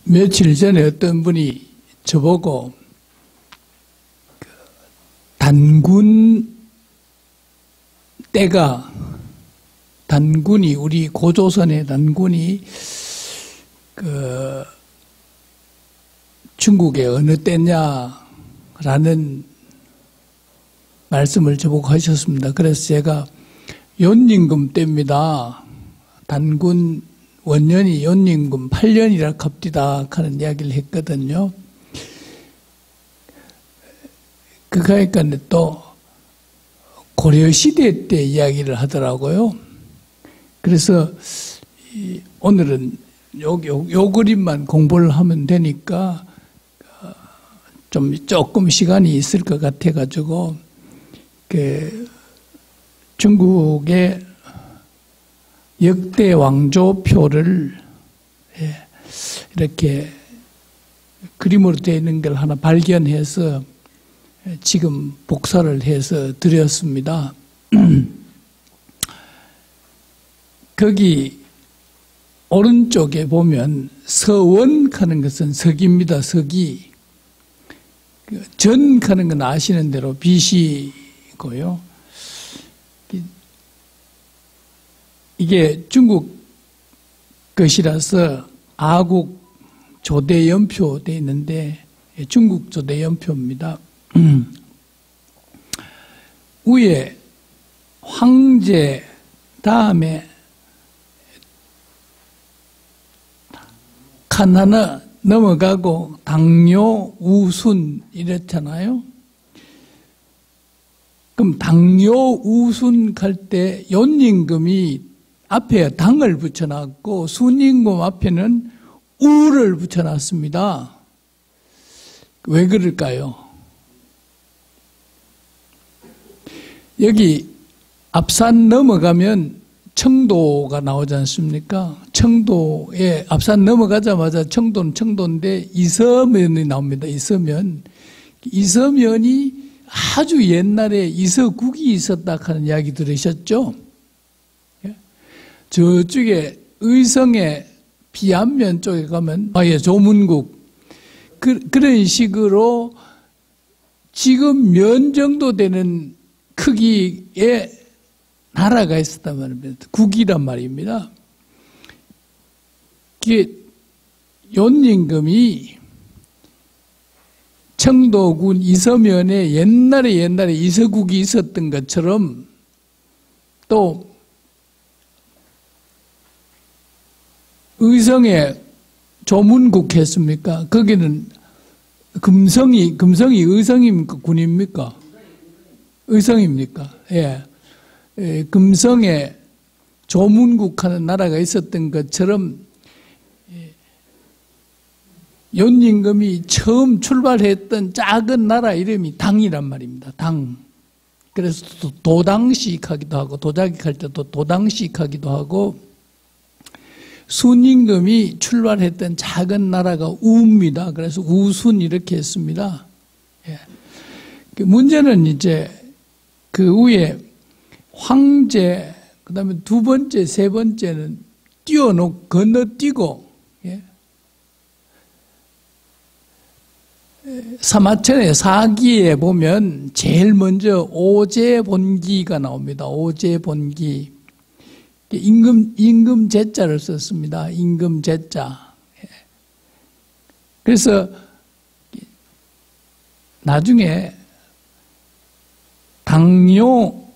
며칠 전에 어떤 분이 저보고 단군 때가 단군이 우리 고조선의 단군이 중국의 어느 때냐라는 말씀을 저보고 하셨습니다. 그래서 제가 연임금 때입니다. 단군 원년이 연임금 8년이라 갑디다 하는 이야기를 했거든요. 그러니까 또 고려시대 때 이야기를 하더라고요. 그래서 오늘은 요 그림만 공부를 하면 되니까 조금 시간이 있을 것 같아가지고 중국의 역대 왕조표를 이렇게 그림으로 되어 있는 걸 하나 발견해서 지금 복사를 해서 드렸습니다. 거기 오른쪽에 보면 서원 하는 것은 서기입니다. 서기. 전 하는 건 아시는 대로 빛이고요. 이게 중국 것이라서 아국 조대연표 되어 있는데 중국 조대연표입니다. 위에 황제 다음에 칸 하나 넘어가고 당뇨, 우순 이랬잖아요. 그럼 당뇨, 우순 갈 때 연임금이 앞에 당을 붙여놨고 순임금 앞에는 우를 붙여놨습니다. 왜 그럴까요? 여기 앞산 넘어가면 청도가 나오지 않습니까? 청도에 앞산 넘어가자마자 청도는 청도인데 이서면이 나옵니다. 이서면. 이서면이 아주 옛날에 이서국이 있었다 하는 이야기 들으셨죠? 저쪽에 의성의 비안면 쪽에 가면 조문국 그런 식으로 지금 면 정도 되는 크기의 나라가 있었단 말입니다. 국이란 말입니다. 이게 연임금이 청도군 이서면에 옛날에 이서국이 있었던 것처럼 또 의성에 조문국 했습니까? 거기는 금성이 의성입니까? 군입니까? 의성입니까? 예. 금성에 조문국 하는 나라가 있었던 것처럼 연임금이 처음 출발했던 작은 나라 이름이 당이란 말입니다. 당. 그래서 도당식 하기도 하고 도자기 할 때도 도당식 하기도 하고 순임금이 출발했던 작은 나라가 우입니다. 그래서 우순 이렇게 했습니다. 예. 문제는 이제 그 위에 황제, 그 다음에 두 번째, 세 번째는 건너뛰고, 예. 사마천의 사기에 보면 제일 먼저 오제본기가 나옵니다. 오제본기. 임금 제자를 썼습니다. 임금 제자. 그래서 나중에 당뇨,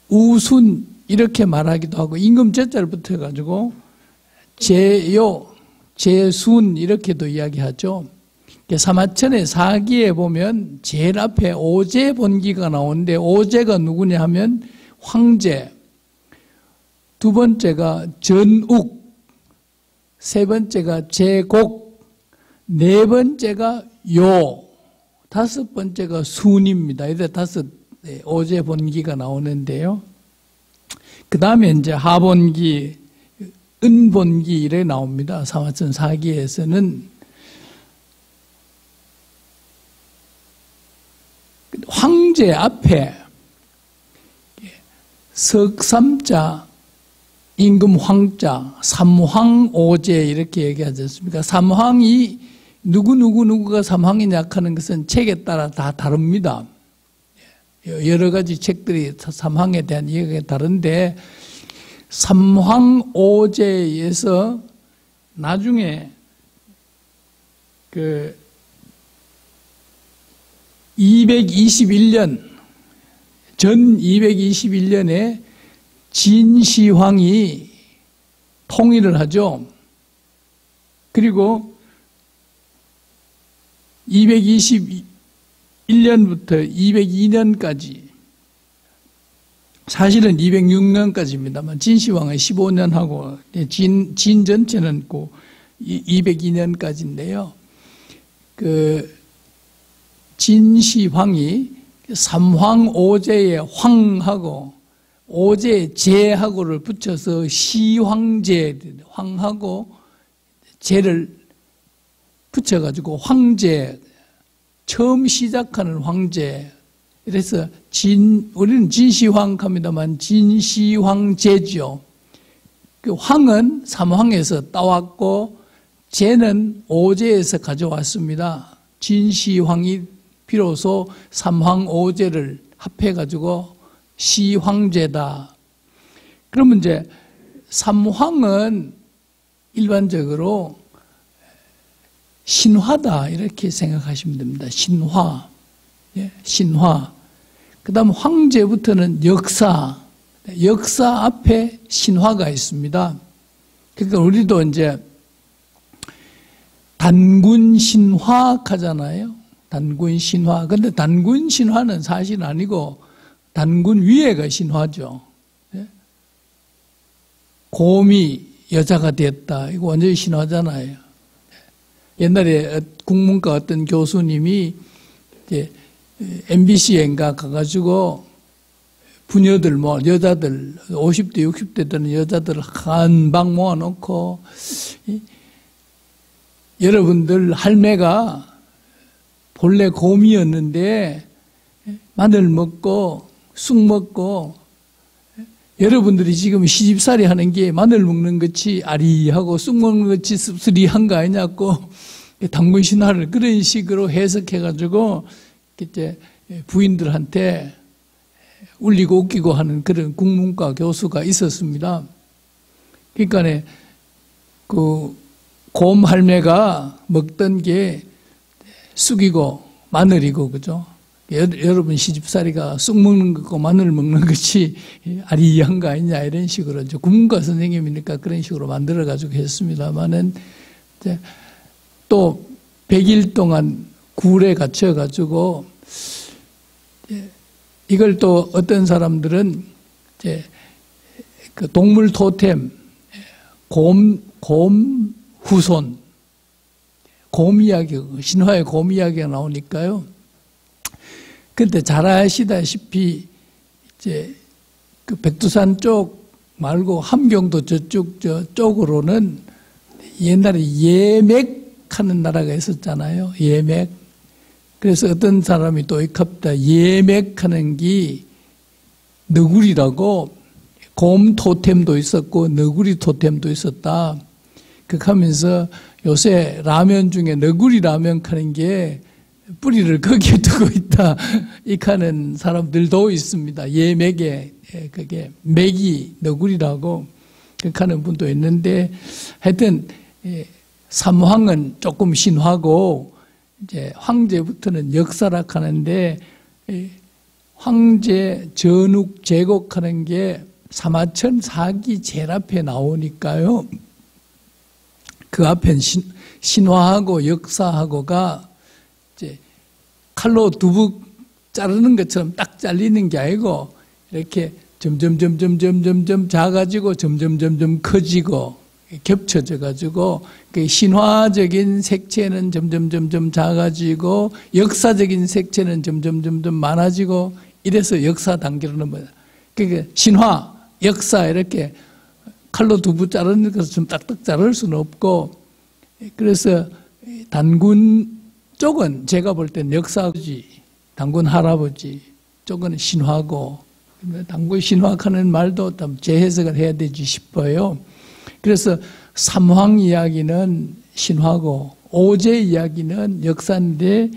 우순 이렇게 말하기도 하고 임금 제자를 붙여가지고 제요, 제순 이렇게도 이야기하죠. 사마천의 사기에 보면 제일 앞에 오제본기가 나오는데 오제가 누구냐 하면 황제, 두 번째가 전욱, 세 번째가 제곡, 네 번째가 요, 다섯 번째가 순입니다. 이래 다섯 오제본기가 나오는데요. 그 다음에 이제 하본기, 은본기 이래 나옵니다. 사마천 사기에서는. 황제 앞에 석삼자 임금 황자, 삼황오제 이렇게 얘기하지 않습니까? 삼황이 누구가 삼황이냐 하는 것은 책에 따라 다 다릅니다. 여러 가지 책들이 삼황에 대한 이야기가 다른데 삼황오제에서 나중에 그 221년 전 221년에 진시황이 통일을 하죠. 그리고 221년부터 202년까지 사실은 206년까지입니다만 진시황은 15년하고 진 전체는 202년까지인데요. 그 진시황이 삼황오제에 황하고 오제 제하고를 붙여서 시황제, 황하고 제를 붙여가지고 황제, 처음 시작하는 황제. 그래서 우리는 진시황 합니다만 진시황제죠. 그 황은 삼황에서 따왔고 제는 오제에서 가져왔습니다. 진시황이 비로소 삼황오제를 합해가지고 시황제다. 그러면 이제 삼황은 일반적으로 신화다 이렇게 생각하시면 됩니다. 신화. 예, 신화. 그 다음 황제부터는 역사. 역사 앞에 신화가 있습니다. 그러니까 우리도 이제 단군신화 하잖아요. 단군신화. 근데 단군신화는 사실 아니고 단군 위에가 신화죠. 예? 곰이 여자가 됐다. 이거 완전히 신화잖아요. 옛날에 국문과 어떤 교수님이 이제 MBC인가 가가지고 부녀들, 여자들, 50대, 60대 되는 여자들을 한 방 모아놓고, 여러분들 할매가 본래 곰이었는데, 마늘 먹고, 쑥 먹고, 여러분들이 지금 시집살이 하는 게 마늘 먹는 것이 아리하고 쑥 먹는 것이 씁쓸이한 거 아니냐고, 단군신화를 그런 식으로 해석해가지고, 이제 부인들한테 울리고 웃기고 하는 그런 국문과 교수가 있었습니다. 그러니까 그 곰 할매가 먹던 게 쑥이고 마늘이고 그죠? 여러분 시집살이가 쑥 먹는 것과 마늘 먹는 것이 아리한 거 아니냐 이런 식으로 이제 국문과 선생님이니까 그런 식으로 만들어 가지고 했습니다만은 이제 또 100일 동안 굴에 갇혀 가지고 이걸 또 어떤 사람들은 이제 그 동물 토템, 곰 후손, 곰 이야기, 신화의 곰 이야기가 나오니까요. 근데 잘 아시다시피 이제 그 백두산 쪽 말고 함경도 저쪽으로는 옛날에 예맥하는 나라가 있었잖아요. 예맥. 그래서 어떤 사람이 또 이컵다 예맥하는 게 너구리라고 곰 토템도 있었고 너구리 토템도 있었다. 그렇게 하면서 요새 라면 중에 너구리 라면 하는 게 뿌리를 거기에 두고 있다. 이렇게 하는 사람들도 있습니다. 예맥에 그게 맥이 너구리라고 그렇게 하는 분도 있는데 하여튼 삼황은 조금 신화고 이제 황제부터는 역사라 하는데 황제 전욱 제곡하는 게 사마천 사기 제일 앞에 나오니까요. 그 앞엔 신화하고 역사하고가 이제 칼로 두부 자르는 것처럼 딱 잘리는 게 아니고 이렇게 점점 작아지고 점점 커지고 겹쳐져 가지고 그 신화적인 색채는 점점 작아지고 역사적인 색채는 점점 많아지고 이래서 역사 단계로 넘어요. 그러니까 신화, 역사 이렇게 칼로 두부 자르는 것을 좀 딱딱 자를 수는 없고 그래서 단군 쪽은 제가 볼 때는 역사지, 단군 할아버지 쪽은 신화고 당군 신화하는 말도 좀 재해석을 해야 되지 싶어요. 그래서 삼황 이야기는 신화고 오제 이야기는 역사인데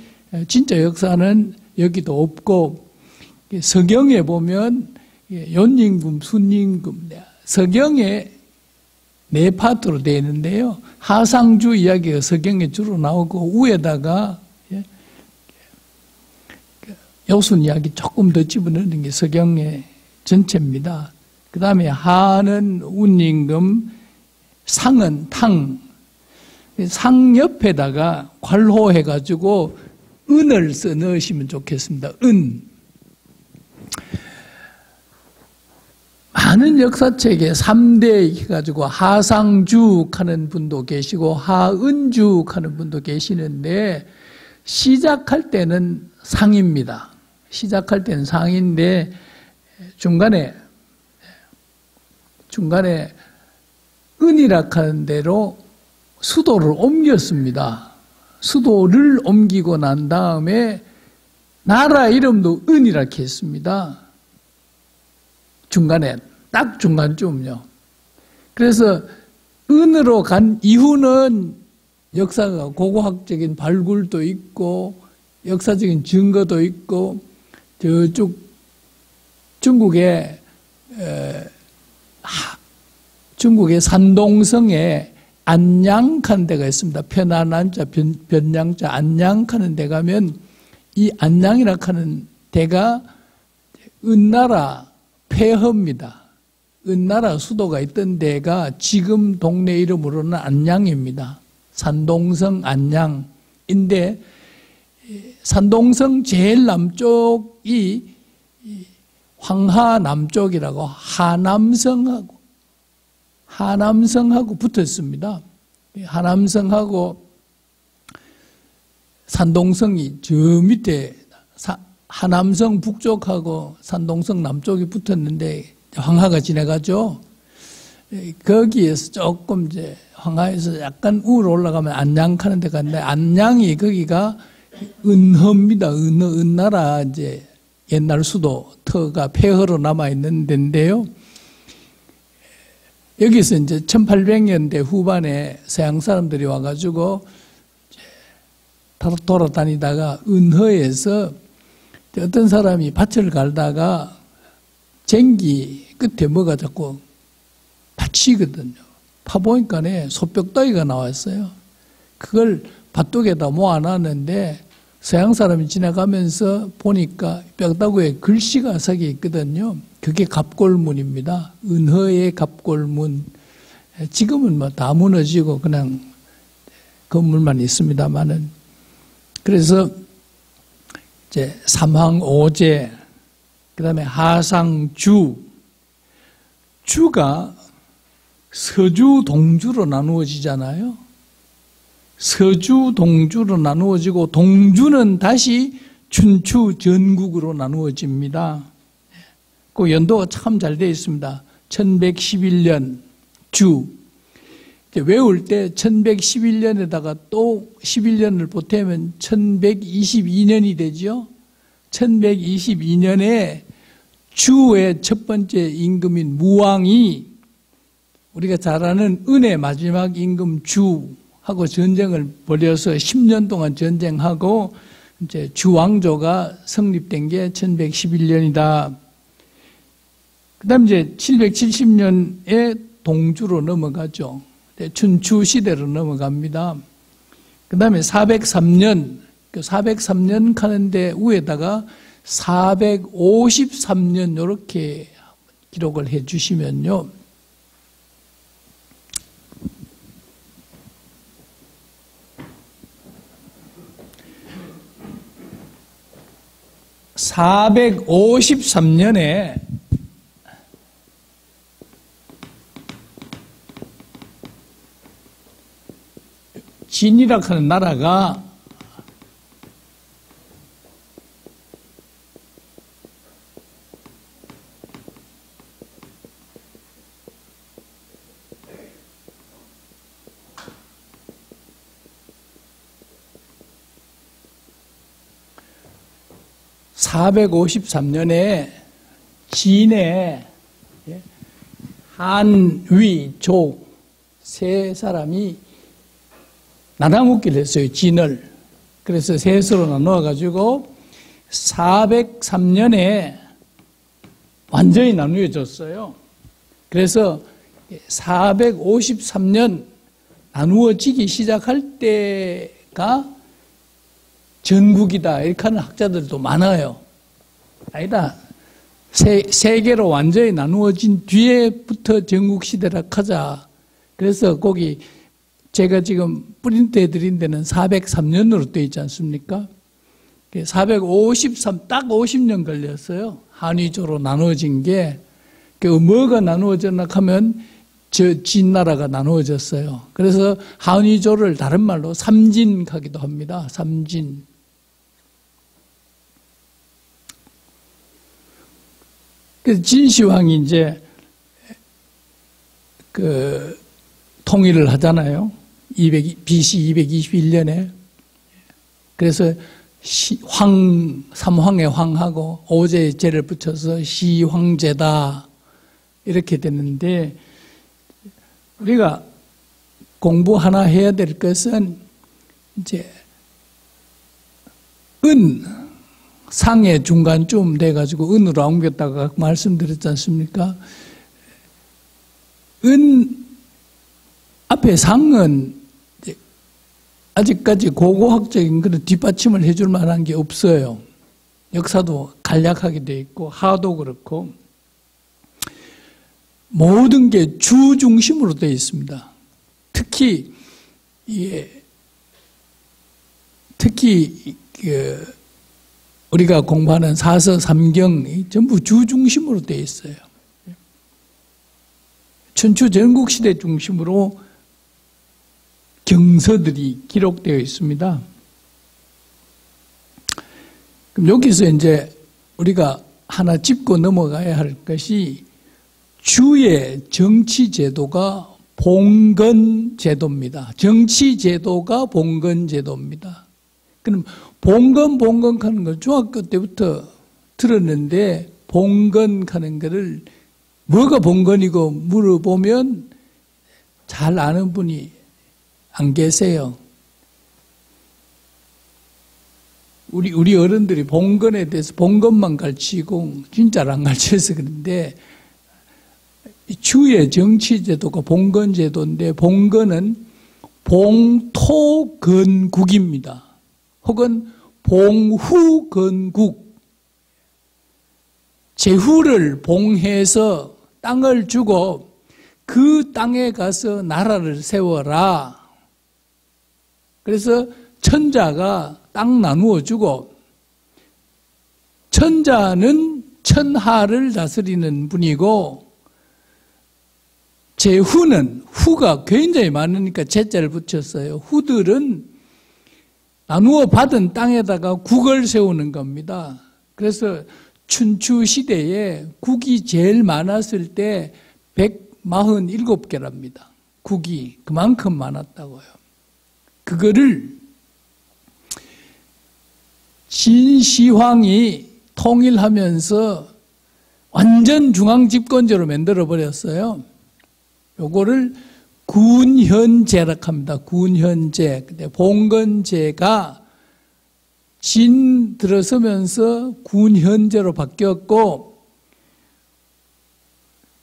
진짜 역사는 여기도 없고, 서경에 보면 연임금, 순임금, 서경에 네 파트로 되어 있는데요. 하상주 이야기가 서경에 주로 나오고 위에다가 여순 이야기 조금 더 집어넣는 게 서경의 전체입니다. 그 다음에 하는 운임금, 상은 탕, 상 옆에다가 괄호해가지고 은을 써 넣으시면 좋겠습니다. 은. 많은 역사책에 3대 해가지고 하상죽 하는 분도 계시고 하은죽 하는 분도 계시는데, 시작할 때는 상입니다. 시작할 때는 상인데 중간에 은이라 하는 대로 수도를 옮겼습니다. 수도를 옮기고 난 다음에 나라 이름도 은이라 했습니다. 중간에, 딱 중간쯤요. 그래서 은으로 간 이후는 역사가 고고학적인 발굴도 있고 역사적인 증거도 있고, 저쪽 중국의 산동성에 안양하는 데가 있습니다. 편안한 자, 변양자, 안양하는 데 가면 이 안양이라 하는 데가 은나라 폐허입니다. 은나라 수도가 있던 데가 지금 동네 이름으로는 안양입니다. 산동성 안양인데, 산동성 제일 남쪽이 황하 남쪽이라고 하남성하고 붙었습니다. 하남성하고 산동성이 저 밑에 하남성 북쪽하고 산동성 남쪽이 붙었는데 황하가 지나가죠. 거기에서 조금 이제 황하에서 약간 우로 올라가면 안양하는 데가 있는데, 안양이 거기가 은허입니다. 은나라 이제 옛날 수도 터가 폐허로 남아 있는 데인데요. 여기서 이제 1800년대 후반에 서양 사람들이 와가지고 돌아다니다가 은허에서 어떤 사람이 밭을 갈다가 쟁기 끝에 뭐가 자꾸 받치거든요. 파보니까 소뼈따위가 나왔어요. 그걸 밭둑에다 모아놨는데 서양 사람이 지나가면서 보니까 뼈다구에 글씨가 섞여 있거든요. 그게 갑골문입니다. 은허의 갑골문. 지금은 뭐 다 무너지고 그냥 건물만 있습니다만은. 그래서 이제 삼황오제, 그 다음에 하상주, 주가 서주, 동주로 나누어지잖아요. 서주, 동주로 나누어지고 동주는 다시 춘추, 전국으로 나누어집니다. 그 연도가 참 잘 되어 있습니다. 1111년 주. 외울 때 1111년에다가 또 11년을 보태면 1122년이 되죠. 1122년에 주의 첫 번째 임금인 무왕이 우리가 잘 아는 은의 마지막 임금 주하고 전쟁을 벌여서 10년 동안 전쟁하고 이제 주왕조가 성립된 게 1111년이다. 그 다음 이제 770년에 동주로 넘어가죠. 춘추 시대로 넘어갑니다. 그 다음에 403년, 403년 가는데 위에다가 453년 이렇게 기록을 해 주시면요. (453년에) 진이라고 하는 나라가 (453년에) 진에 한, 위, 조 세 사람이 나눠먹기를 했어요. 진을. 그래서 셋으로 나누어가지고 403년에 완전히 나누어졌어요. 그래서 453년 나누어지기 시작할 때가 전국이다 이렇게 하는 학자들도 많아요. 아니다. 세계로 완전히 나누어진 뒤에부터 전국시대라 하자. 그래서 거기 제가 지금 프린트해 드린 데는 403년으로 되어 있지 않습니까? 453, 딱 50년 걸렸어요. 한위조로 나누어진 게. 뭐가 나누어졌나 하면 저 진나라가 나누어졌어요. 그래서 한위조를 다른 말로 삼진하기도 합니다. 삼진. 그래서 진시황이 이제 통일을 하잖아요. BC 221년에. 그래서 삼황에 황하고 오제에 제를 붙여서 시황제다 이렇게 됐는데, 우리가 공부 하나 해야 될 것은 이제 상의 중간쯤 돼가지고 은으로 옮겼다가 말씀드렸지 않습니까? 앞에 상은 아직까지 고고학적인 그런 뒷받침을 해줄 만한 게 없어요. 역사도 간략하게 돼 있고 하도 그렇고 모든 게 주 중심으로 되어 있습니다. 특히 우리가 공부하는 사서 삼경이 전부 주 중심으로 되어 있어요. 천추 전국시대 중심으로 경서들이 기록되어 있습니다. 그럼 여기서 이제 우리가 하나 짚고 넘어가야 할 것이 주의 정치제도가 봉건제도입니다. 정치제도가 봉건제도입니다. 그럼 봉건 하는 걸 중학교 때부터 들었는데, 봉건 하는 거를 뭐가 봉건이고 물어보면 잘 아는 분이 안 계세요. 우리 어른들이 봉건에 대해서 봉건만 가르치고 진짜를 안 가르쳐서 그런데, 주의 정치제도가 봉건제도인데, 봉건은 봉토건국입니다. 혹은 봉후건국. 제후를 봉해서 땅을 주고 그 땅에 가서 나라를 세워라. 그래서 천자가 땅 나누어 주고, 천자는 천하를 다스리는 분이고, 제후는, 후가 굉장히 많으니까 제자를 붙였어요. 후들은 나누어 받은 땅에다가 국을 세우는 겁니다. 그래서 춘추 시대에 국이 제일 많았을 때 147개랍니다. 국이 그만큼 많았다고요. 그거를 진시황이 통일하면서 완전 중앙집권제로 만들어버렸어요. 요거를 군현제라고 합니다. 군현제. 근데 봉건제가 진 들어서면서 군현제로 바뀌었고,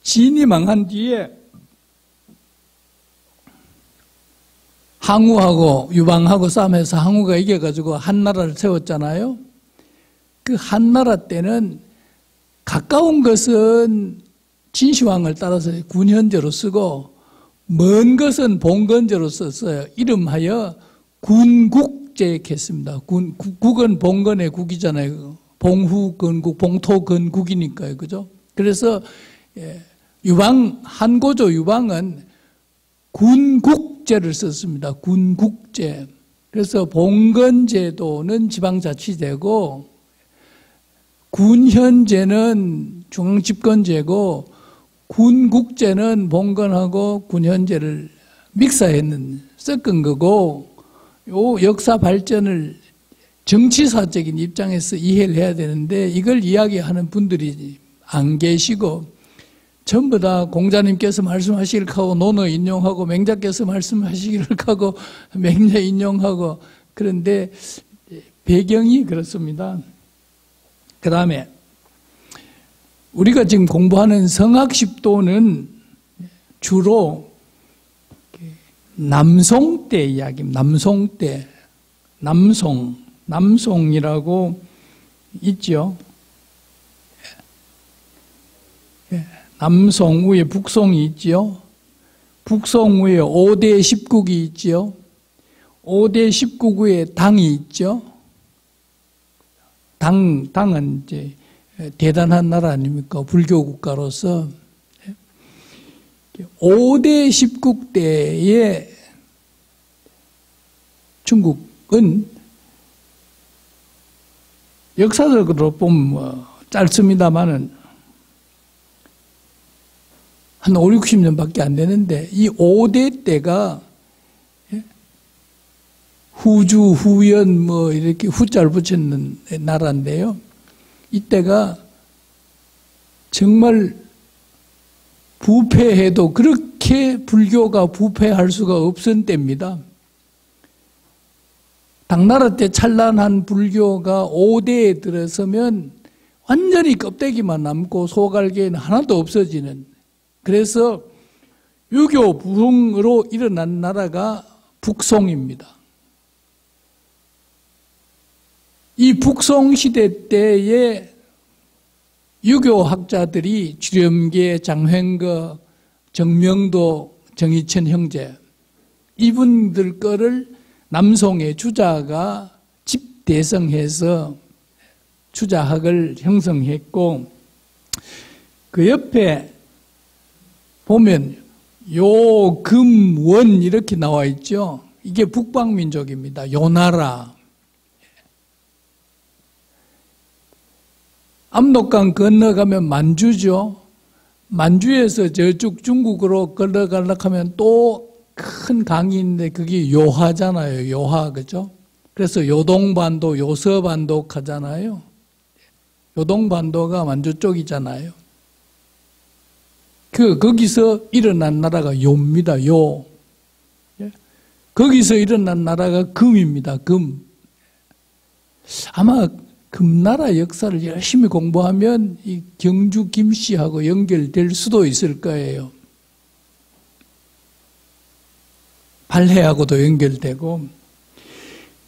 진이 망한 뒤에 항우하고 유방하고 싸움해서 항우가 이겨가지고 한나라를 세웠잖아요. 그 한나라 때는 가까운 것은 진시황을 따라서 군현제로 쓰고, 먼 것은 봉건제로 썼어요. 이름하여 군국제 이렇게 했습니다. 국은 봉건의 국이잖아요. 봉후건국, 봉토건국이니까요. 그죠? 그래서 한고조 유방은 군국제를 썼습니다. 군국제. 그래서 봉건제도는 지방자치제고, 군현제는 중앙집권제고, 군국제는 봉건하고 군현제를 섞은 거고, 요 역사 발전을 정치사적인 입장에서 이해를 해야 되는데, 이걸 이야기하는 분들이 안 계시고 전부 다 공자님께서 말씀하시길 하고 논어 인용하고 맹자께서 말씀하시기를 하고 맹자 인용하고 그런데 배경이 그렇습니다. 그 다음에 우리가 지금 공부하는 성학십도는 주로 남송 때 이야기입니다. 남송 때 남송이라고 있죠. 남송 위에 북송이 있죠. 북송 위에 5대 10국이 있죠. 5대 10국 위에 당이 있죠. 당은 이제 대단한 나라 아닙니까? 불교 국가로서 5대 10국 때의 중국은 역사적으로 보면 짧습니다만은 한 5, 60년밖에 안 되는데 이 5대 때가 후주, 후연 뭐 이렇게 후자를 붙였는 나라인데요. 이때가 정말 부패해도 그렇게 불교가 부패할 수가 없은 때입니다. 당나라 때 찬란한 불교가 5대에 들어서면 완전히 껍데기만 남고 소갈개는 하나도 없어지는, 그래서 유교 부흥으로 일어난 나라가 북송입니다. 이 북송 시대 때에 유교학자들이 주렴계, 장횡거, 정명도, 정의천 형제 이분들 거를 남송의 주자가 집대성해서 주자학을 형성했고, 그 옆에 보면 요, 금, 원 이렇게 나와 있죠. 이게 북방민족입니다. 요 나라. 압록강 건너가면 만주죠. 만주에서 저쪽 중국으로 건너가려고 하면 또 큰 강이 있는데 그게 요하잖아요. 요하, 그죠? 그래서 요동반도, 요서반도 하잖아요. 요동반도가 만주 쪽이잖아요. 거기서 일어난 나라가 요입니다. 요. 거기서 일어난 나라가 금입니다. 금. 아마 금나라 역사를 열심히 공부하면 이 경주 김씨하고 연결될 수도 있을 거예요. 발해하고도 연결되고.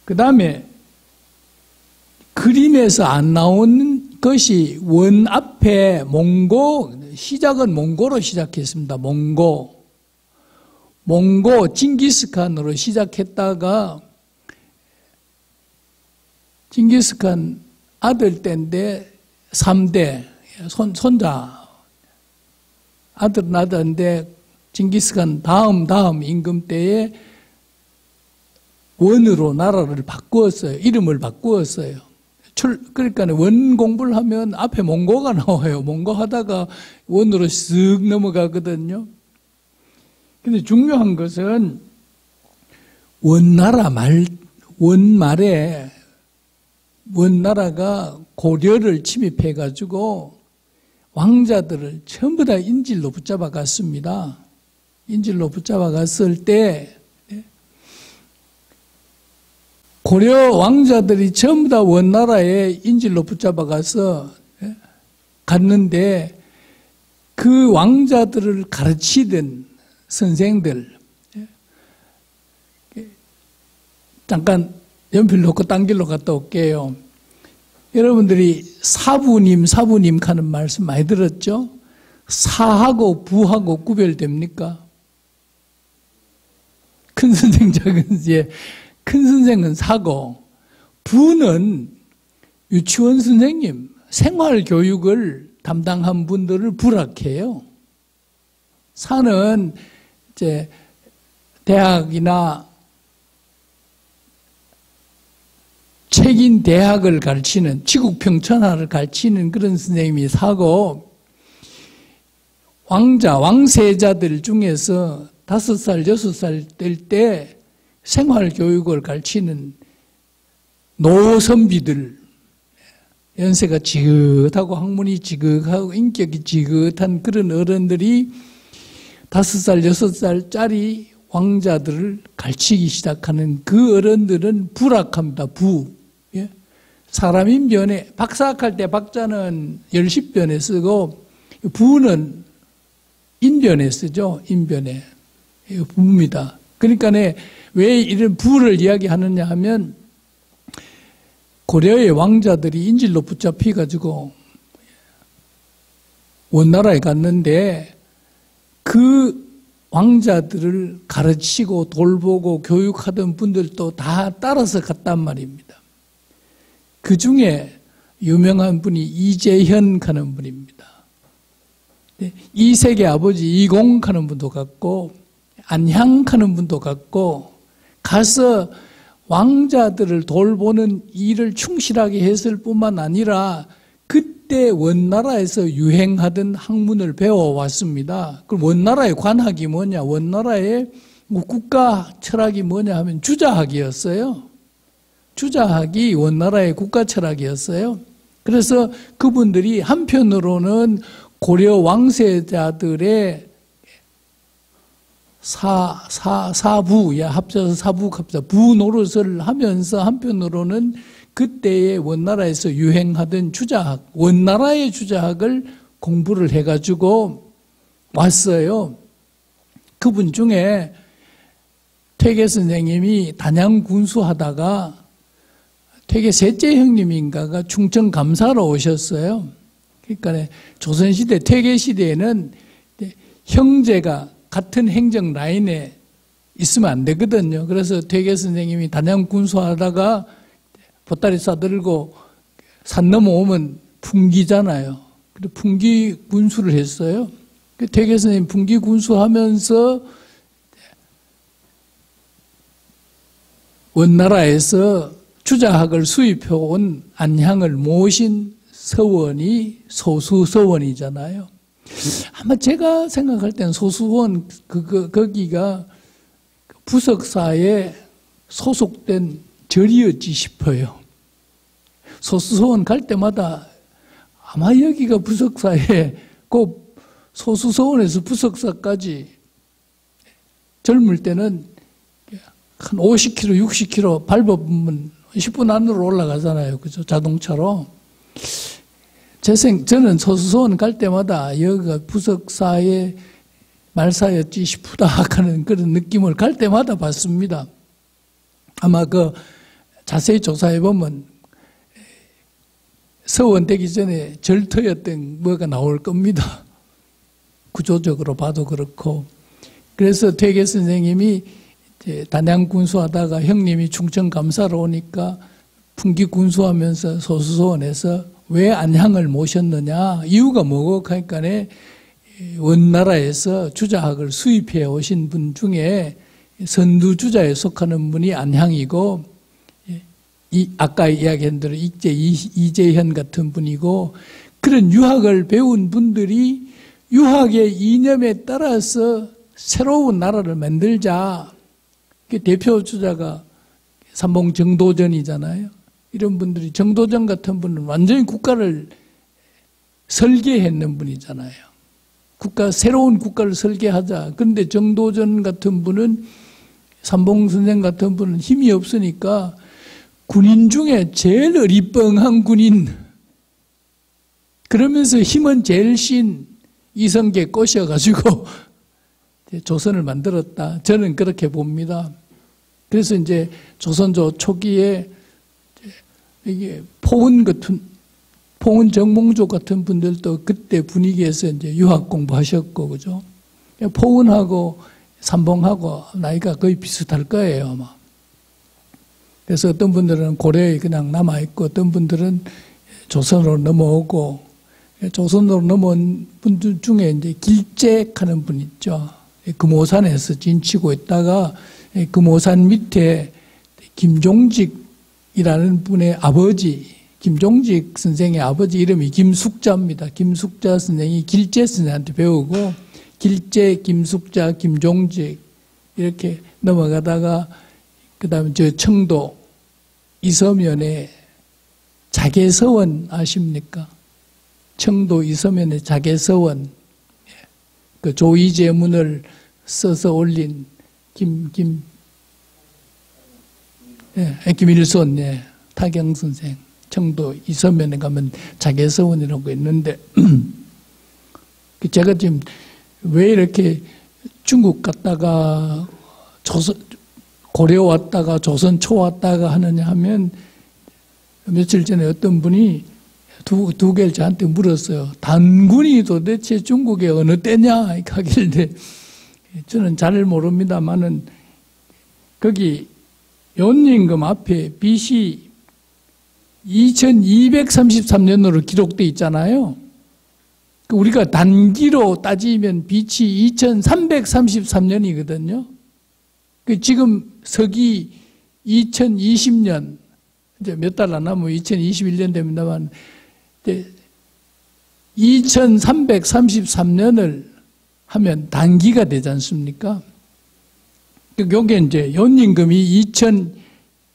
그 다음에 그림에서 안 나오는 것이 원 앞에 몽고, 시작은 몽고로 시작했습니다. 몽고, 징기스칸으로 시작했다가 징기스칸 아들 때인데 3대 손자 아들 낳았는데 징기스칸 다음 임금 때에 원으로 나라를 바꾸었어요. 이름을 바꾸었어요. 그러니까 원 공부를 하면 앞에 몽고가 나와요. 몽고 하다가 원으로 쓱 넘어가거든요. 근데 중요한 것은 원말에 원나라가 고려를 침입해가지고 왕자들을 전부 다 인질로 붙잡아 갔습니다. 인질로 붙잡아 갔을 때 고려 왕자들이 전부 다 원나라에 인질로 붙잡아 가서 갔는데 그 왕자들을 가르치던 선생들, 잠깐 연필 놓고 딴 길로 갔다 올게요. 여러분들이 사부님 하는 말씀 많이 들었죠? 사하고 부하고 구별됩니까? 큰 선생, 작은 선생. 큰 선생은 사고, 부는 유치원 선생님, 생활교육을 담당한 분들을 부락해요. 사는 이제 대학이나 책인 대학을 가르치는, 지국평천하를 가르치는 그런 선생님이 사고, 왕세자들 중에서 5살, 6살 될 때 생활교육을 가르치는 노선비들, 연세가 지긋하고 학문이 지긋하고 인격이 지긋한 그런 어른들이 5살, 6살짜리 왕자들을 가르치기 시작하는 그 어른들은 불악합니다. 예? 사람인 변에, 박사학할 때 박자는 열십변에 쓰고, 부는 인변에 쓰죠. 인변에. 부입니다. 그러니까 왜 이런 부를 이야기하느냐 하면, 고려의 왕자들이 인질로 붙잡혀가지고 원나라에 갔는데 그 왕자들을 가르치고 돌보고 교육하던 분들도 다 따라서 갔단 말입니다. 그 중에 유명한 분이 이재현 하는 분입니다. 이색의 아버지 이공 하는 분도 갔고 안향 하는 분도 갔고 가서 왕자들을 돌보는 일을 충실하게 했을 뿐만 아니라 그때 원나라에서 유행하던 학문을 배워왔습니다. 그럼 원나라의 관학이 뭐냐? 원나라의 국가 철학이 뭐냐 하면 주자학이었어요. 주자학이 원나라의 국가 철학이었어요. 그래서 그분들이 한편으로는 고려 왕세자들의 사부, 합쳐서 사부합니다. 부 노릇을 하면서 한편으로는 그때의 원나라에서 유행하던 주자학, 원나라의 주자학을 공부를 해가지고 왔어요. 그분 중에 퇴계 선생님이 단양 군수하다가 퇴계 셋째 형님인가가 충청 감사로 오셨어요. 그러니까 조선시대 퇴계 시대에는 형제가 같은 행정 라인에 있으면 안 되거든요. 그래서 퇴계 선생님이 단양 군수하다가 보따리 싸들고 산 넘어오면 풍기잖아요. 그래서 풍기 군수를 했어요. 퇴계 선생님 풍기 군수하면서 원나라에서 주자학을 수입해온 안향을 모신 서원이 소수서원이잖아요. 아마 제가 생각할 때는 소수원 거기가 부석사에 소속된 절이었지 싶어요. 소수서원 갈 때마다 아마 여기가 부석사에 꼭 소수서원에서 부석사까지 젊을 때는 한 50km, 60km 밟아보면 10분 안으로 올라가잖아요. 그죠? 자동차로. 저는 소수서원 갈 때마다 여기가 부석사의 말사였지 싶다 하는 그런 느낌을 갈 때마다 받습니다. 아마 자세히 조사해보면 서원 되기 전에 절터였던 뭐가 나올 겁니다. 구조적으로 봐도 그렇고. 그래서 퇴계 선생님이 단양 군수하다가 형님이 충청 감사로 오니까 풍기 군수하면서 소수서원에서 왜 안향을 모셨느냐? 이유가 뭐고? 하니까 원나라에서 주자학을 수입해 오신 분 중에 선두주자에 속하는 분이 안향이고, 아까 이야기한 대로 이재현 같은 분이고, 그런 유학을 배운 분들이 유학의 이념에 따라서 새로운 나라를 만들자. 대표 주자가 삼봉 정도전이잖아요. 이런 분들이, 정도전 같은 분은 완전히 국가를 설계했는 분이잖아요. 새로운 국가를 설계하자. 그런데 정도전 같은 분은, 삼봉 선생 같은 분은 힘이 없으니까 군인 중에 제일 어리뻥한 군인, 그러면서 힘은 제일 신 이성계 꼬셔가지고 조선을 만들었다. 저는 그렇게 봅니다. 그래서 이제 조선조 초기에 이게 포은 정몽조 같은 분들도 그때 분위기에서 이제 유학 공부하셨고, 그죠? 포은하고 삼봉하고 나이가 거의 비슷할 거예요, 아마. 그래서 어떤 분들은 고려에 그냥 남아있고, 어떤 분들은 조선으로 넘어오고, 조선으로 넘어온 분들 중에 이제 길잭하는 분 있죠. 금오산에서 진치고 있다가 금오산 밑에 김종직이라는 분의 아버지, 김종직 선생의 아버지 이름이 김숙자입니다. 김숙자 선생이 길제 선생한테 배우고, 길제, 김숙자, 김종직 이렇게 넘어가다가 그 다음에 저 청도 이서면에 자개서원 아십니까? 청도 이서면의 자개서원, 그 조이제문을 써서 올린 김일손, 타경 선생, 청도 이서면에 가면 자개서원이라고 있는데, 제가 지금 왜 이렇게 중국 갔다가 고려 왔다가 조선 초 왔다가 하느냐 하면, 며칠 전에 어떤 분이 두 개를 저한테 물었어요. 단군이 도대체 중국의 어느 때냐 하길래 저는 잘 모릅니다만은 거기 연임금 앞에 BC 2233년으로 기록되어 있잖아요. 우리가 단기로 따지면 BC 2333년이거든요. 지금 서기 2020년 이제 몇 달 안 남으면 2021년 됩니다만 2333년을 하면 단기가 되지 않습니까? 요게 이제 연임금이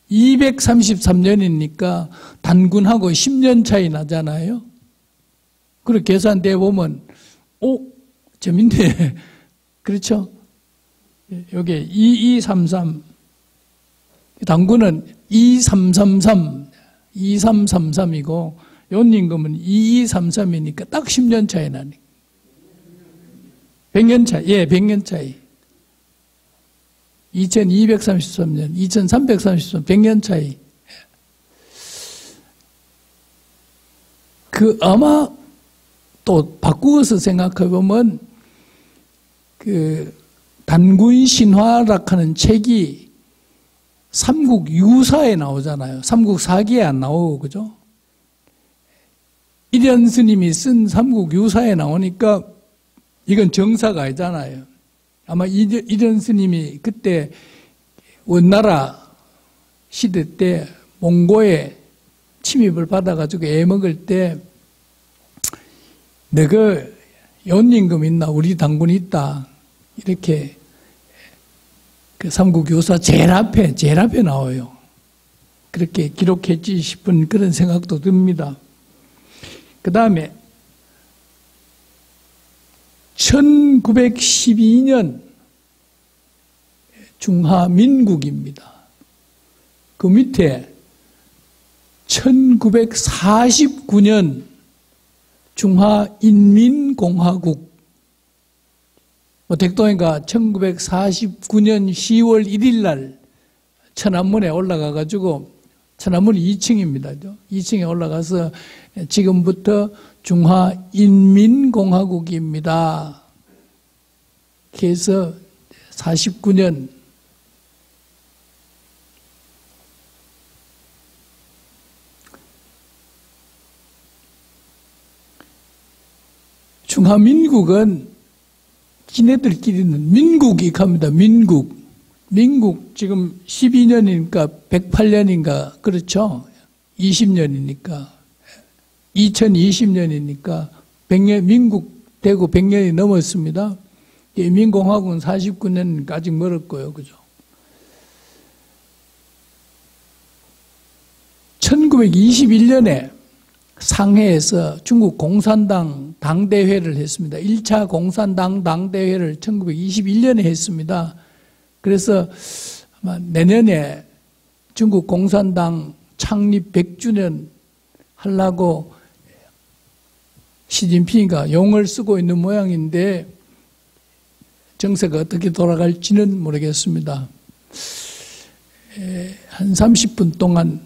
2233년이니까 단군하고 10년 차이 나잖아요. 그렇게 계산돼 보면 재밌네. 그렇죠? 요게 2233 단군은 2333이고 연임금은 2233이니까 딱 10년 차이 나니. 100년 차이. 100년 차이. 2233년, 2333, 100년 차이. 아마 또 바꾸어서 생각해 보면 단군 신화락하는 책이 삼국 유사에 나오잖아요. 삼국 사기에 안 나오고, 그죠? 일현 스님이 쓴 삼국 유사에 나오니까 이건 정사가 아니잖아요. 아마 일현 스님이 그때 원나라 시대 때 몽고에 침입을 받아가지고 애먹을 때 너가 연임금 있나? 우리 단군이 있다. 이렇게 그 삼국유사 제일 앞에 나와요. 그렇게 기록했지 싶은 그런 생각도 듭니다. 그 다음에 1912년 중화민국입니다. 그 밑에 1949년 중화인민공화국, 댁도니까 1949년 10월 1일 날 천안문에 올라가가지고, 천안문이 2층입니다. 2층에 올라가서 지금부터 중화인민공화국입니다. 그래서 49년 중화민국은 지네들끼리는 민국이 갑니다. 민국 지금 12년이니까 108년인가 그렇죠? 20년이니까 2020년이니까 100년, 민국 되고 100년이 넘었습니다. 민공화국은 49년까지 아직 멀었고요. 그죠? 1921년에 상해에서 중국 공산당 당대회를 했습니다. 1차 공산당 당대회를 1921년에 했습니다. 그래서 아마 내년에 중국 공산당 창립 100주년 하려고 시진핑이가 용을 쓰고 있는 모양인데 정세가 어떻게 돌아갈지는 모르겠습니다. 한 30분 동안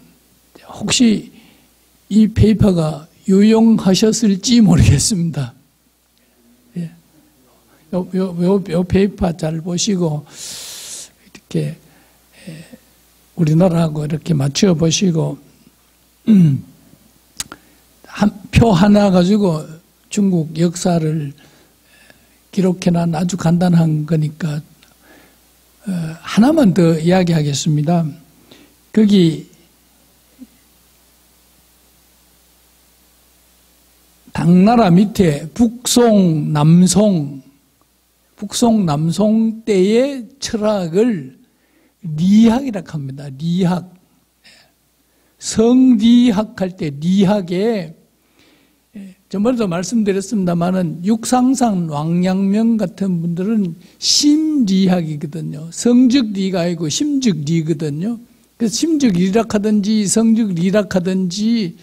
혹시 이 페이퍼가 유용하셨을지 모르겠습니다. 요 페이퍼 잘 보시고 이렇게 우리나라하고 이렇게 맞춰 보시고 표 하나 가지고 중국 역사를 기록해놓은 아주 간단한 거니까 하나만 더 이야기하겠습니다. 거기 당나라 밑에 북송, 남송 때의 철학을 리학이라고 합니다. 리학. 성리학 할 때 리학에 저번에도 말씀드렸습니다만은 육상상 왕양명 같은 분들은 심리학이거든요. 성적리가 아니고 심적리거든요. 그래서 심적리학하든지 성적리학하든지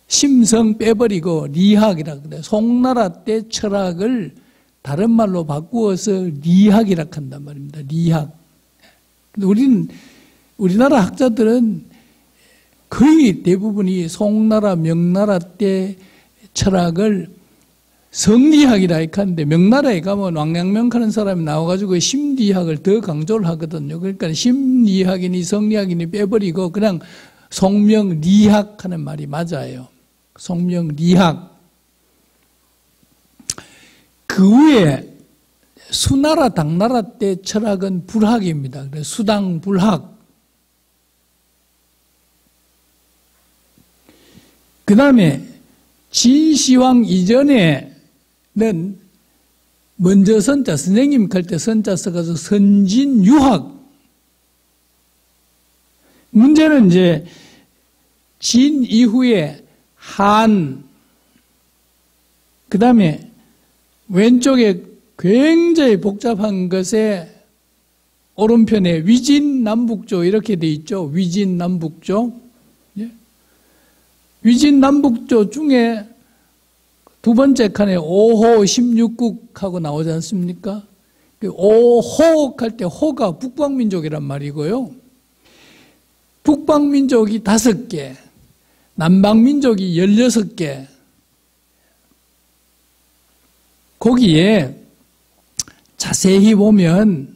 심성 빼버리고 리학이라 그래요. 송나라 때 철학을 다른 말로 바꾸어서 리학이라 한단 말입니다. 리학. 근데 우리나라 학자들은 거의 대부분이 송나라, 명나라 때 철학을 성리학이라 하는데 명나라에 가면 왕양명 하는 사람이 나와가지고 심리학을 더 강조를 하거든요. 그러니까 심리학이니 성리학이니 빼버리고 그냥 송명리학 하는 말이 맞아요. 송명리학. 그 후에 수나라, 당나라 때 철학은 불학입니다. 그래서 수당불학. 그 다음에 진시황 이전에는 먼저 선자, 선생님 할 때 선자 써가지고 선진유학. 문제는 이제 진 이후에 한, 그 다음에 왼쪽에 굉장히 복잡한 것에 오른편에 위진남북조 이렇게 돼 있죠. 위진남북조. 위진남북조 중에 두 번째 칸에 5호 16국하고 나오지 않습니까? 5호국 할 때 호가 북방민족이란 말이고요. 북방민족이 5개, 남방민족이 16개. 거기에 자세히 보면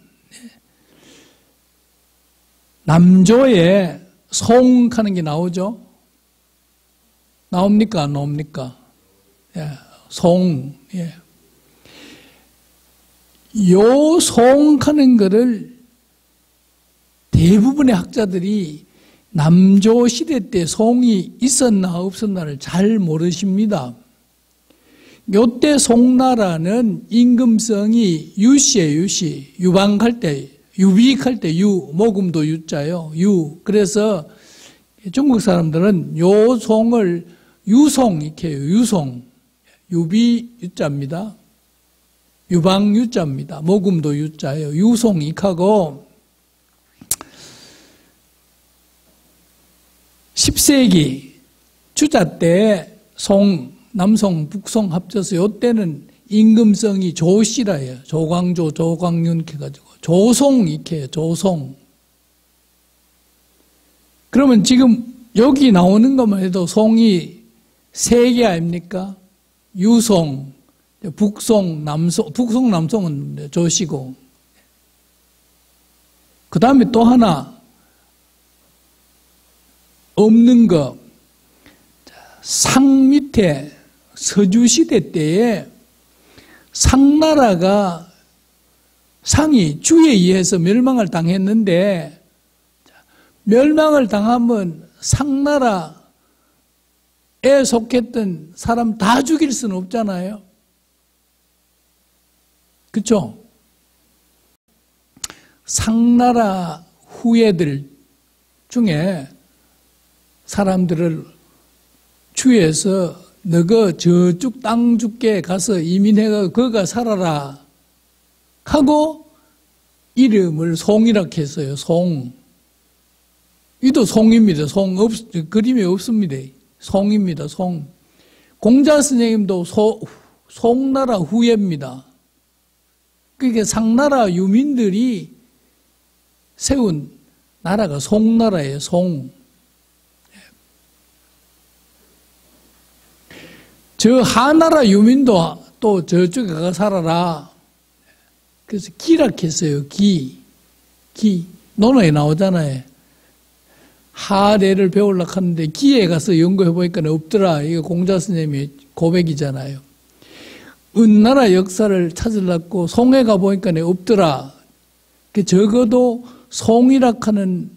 남조에 송하는 게 나오죠. 나옵니까? 안 나옵니까? 예, 송. 예. 요 송하는 거를 대부분의 학자들이 남조 시대 때 송이 있었나 없었나를 잘 모르십니다. 요때 송나라는 임금성이 유씨예요, 유씨. 유방할 때, 유비익할 때 유, 모금도 유자요. 유. 그래서 중국 사람들은 요 송을 유송 이렇게 해요. 유송. 유비 유자입니다. 유방 유자입니다. 모금도 유자예요. 유송 익하고 10세기 주자 때 송, 남송, 북송 합쳐서 요때는 임금성이 조씨라 해요. 조광조, 조광윤 이렇게 해가지고 조송 이렇게 해요. 조송. 그러면 지금 여기 나오는 것만 해도 송이 3개 아닙니까? 유송, 북송, 남송, 북송, 남송은 조시고. 그 다음에 또 하나 없는 거. 상 밑에 서주시대 때에 상나라가 상이 주에 의해서 멸망을 당했는데 멸망을 당하면 상나라에 속했던 사람 다 죽일 수는 없잖아요. 그렇죠? 상나라 후예들 중에 사람들을 주에서 너가 저쪽 땅 죽게 가서 이민해가 거가 살아라 하고 이름을 송이라 했어요. 송. 이도 송입니다. 송 그림이 없습니다. 송입니다. 송. 공자 선생님도 송나라 후예입니다. 그러니까 상나라 유민들이 세운 나라가 송나라예요. 송. 저 하나라 유민도 또 저쪽에 가서 살아라. 그래서 기라 했어요. 기. 논어에 나오잖아요. 하례를 배우려고 하는데 기에 가서 연구해보니까 없더라. 이거 공자 선생님의 고백이잖아요. 은나라 역사를 찾으려고 송에 가보니까 없더라. 적어도 송이라 하는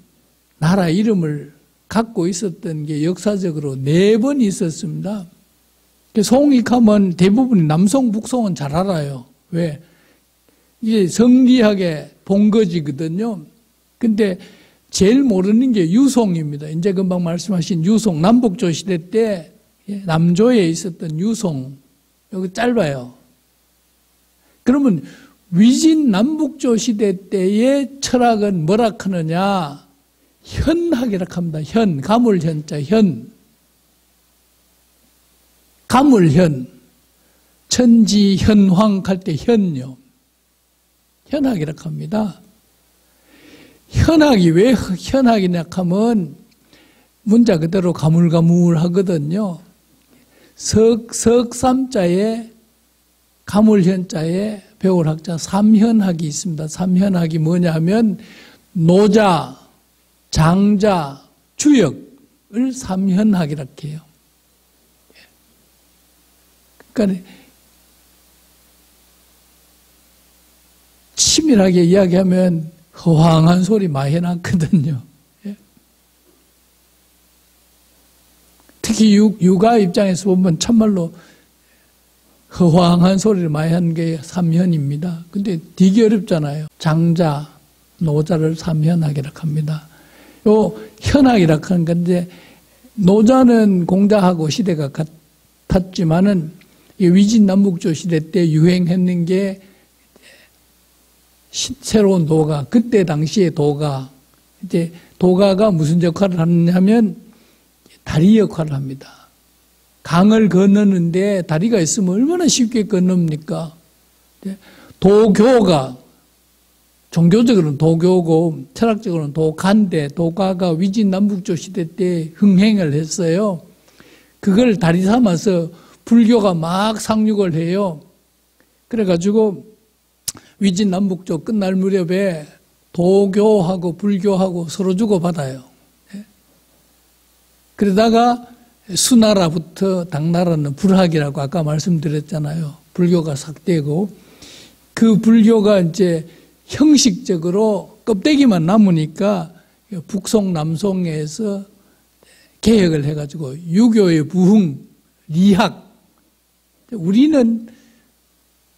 나라 이름을 갖고 있었던 게 역사적으로 4번 있었습니다. 송이 가면 대부분이 남송, 북송은 잘 알아요. 왜? 이게 성리학의 본거지거든요. 근데 제일 모르는 게 유송입니다. 이제 금방 말씀하신 유송, 남북조 시대 때 남조에 있었던 유송, 여기 짧아요. 그러면 위진 남북조 시대 때의 철학은 뭐라 하느냐? 현학이라 합니다. 현, 가물현자, 현. 가물현. 천지현황 할 때 현요. 현학이라 합니다. 현학이 왜 현학이냐 하면 문자 그대로 가물가물하거든요. 석삼자에 가물현자에 배울 학자 삼현학이 있습니다. 삼현학이 뭐냐면 노자, 장자, 주역을 삼현학이라고 해요. 그러니까 치밀하게 이야기하면 허황한 소리 많이 해놨거든요. 특히 육아 입장에서 보면 참말로 허황한 소리를 많이 하는 게 삼현입니다. 근데 되게 어렵잖아요. 장자, 노자를 삼현학이라고 합니다. 요 현학이라고 하는 건데 노자는 공자하고 시대가 같았지만은 위진 남북조 시대 때 유행했는 게 새로운 도가, 그때 당시의 도가, 이제 도가가 무슨 역할을 하느냐면 다리 역할을 합니다. 강을 건너는데 다리가 있으면 얼마나 쉽게 건넙니까? 도교가, 종교적으로는 도교고, 철학적으로는 도가인데, 도가가 위진 남북조 시대 때 흥행을 했어요. 그걸 다리 삼아서 불교가 막 상륙을 해요. 그래가지고, 위진 남북조 끝날 무렵에 도교하고 불교하고 서로 주고받아요. 그러다가 수나라부터 당나라는 불학이라고 아까 말씀드렸잖아요. 불교가 삭되고 그 불교가 이제 형식적으로 껍데기만 남으니까 북송 남송에서 개혁을 해가지고 유교의 부흥, 리학, 우리는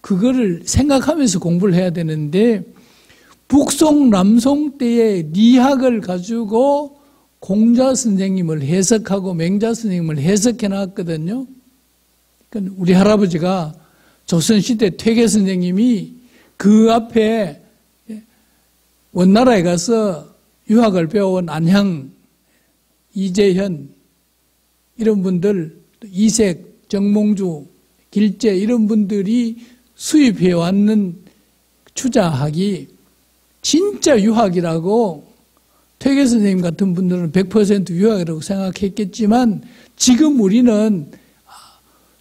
그거를 생각하면서 공부를 해야 되는데 북송 남송 때의 리학을 가지고 공자 선생님을 해석하고 맹자 선생님을 해석해 놨거든요. 그러니까 우리 할아버지가 조선시대 퇴계 선생님이 그 앞에 원나라에 가서 유학을 배워온 안향, 이재현 이런 분들, 이색, 정몽주, 길재 이런 분들이 수입해 왔는 추자학이 진짜 유학이라고 퇴계 선생님 같은 분들은 100% 유학이라고 생각했겠지만 지금 우리는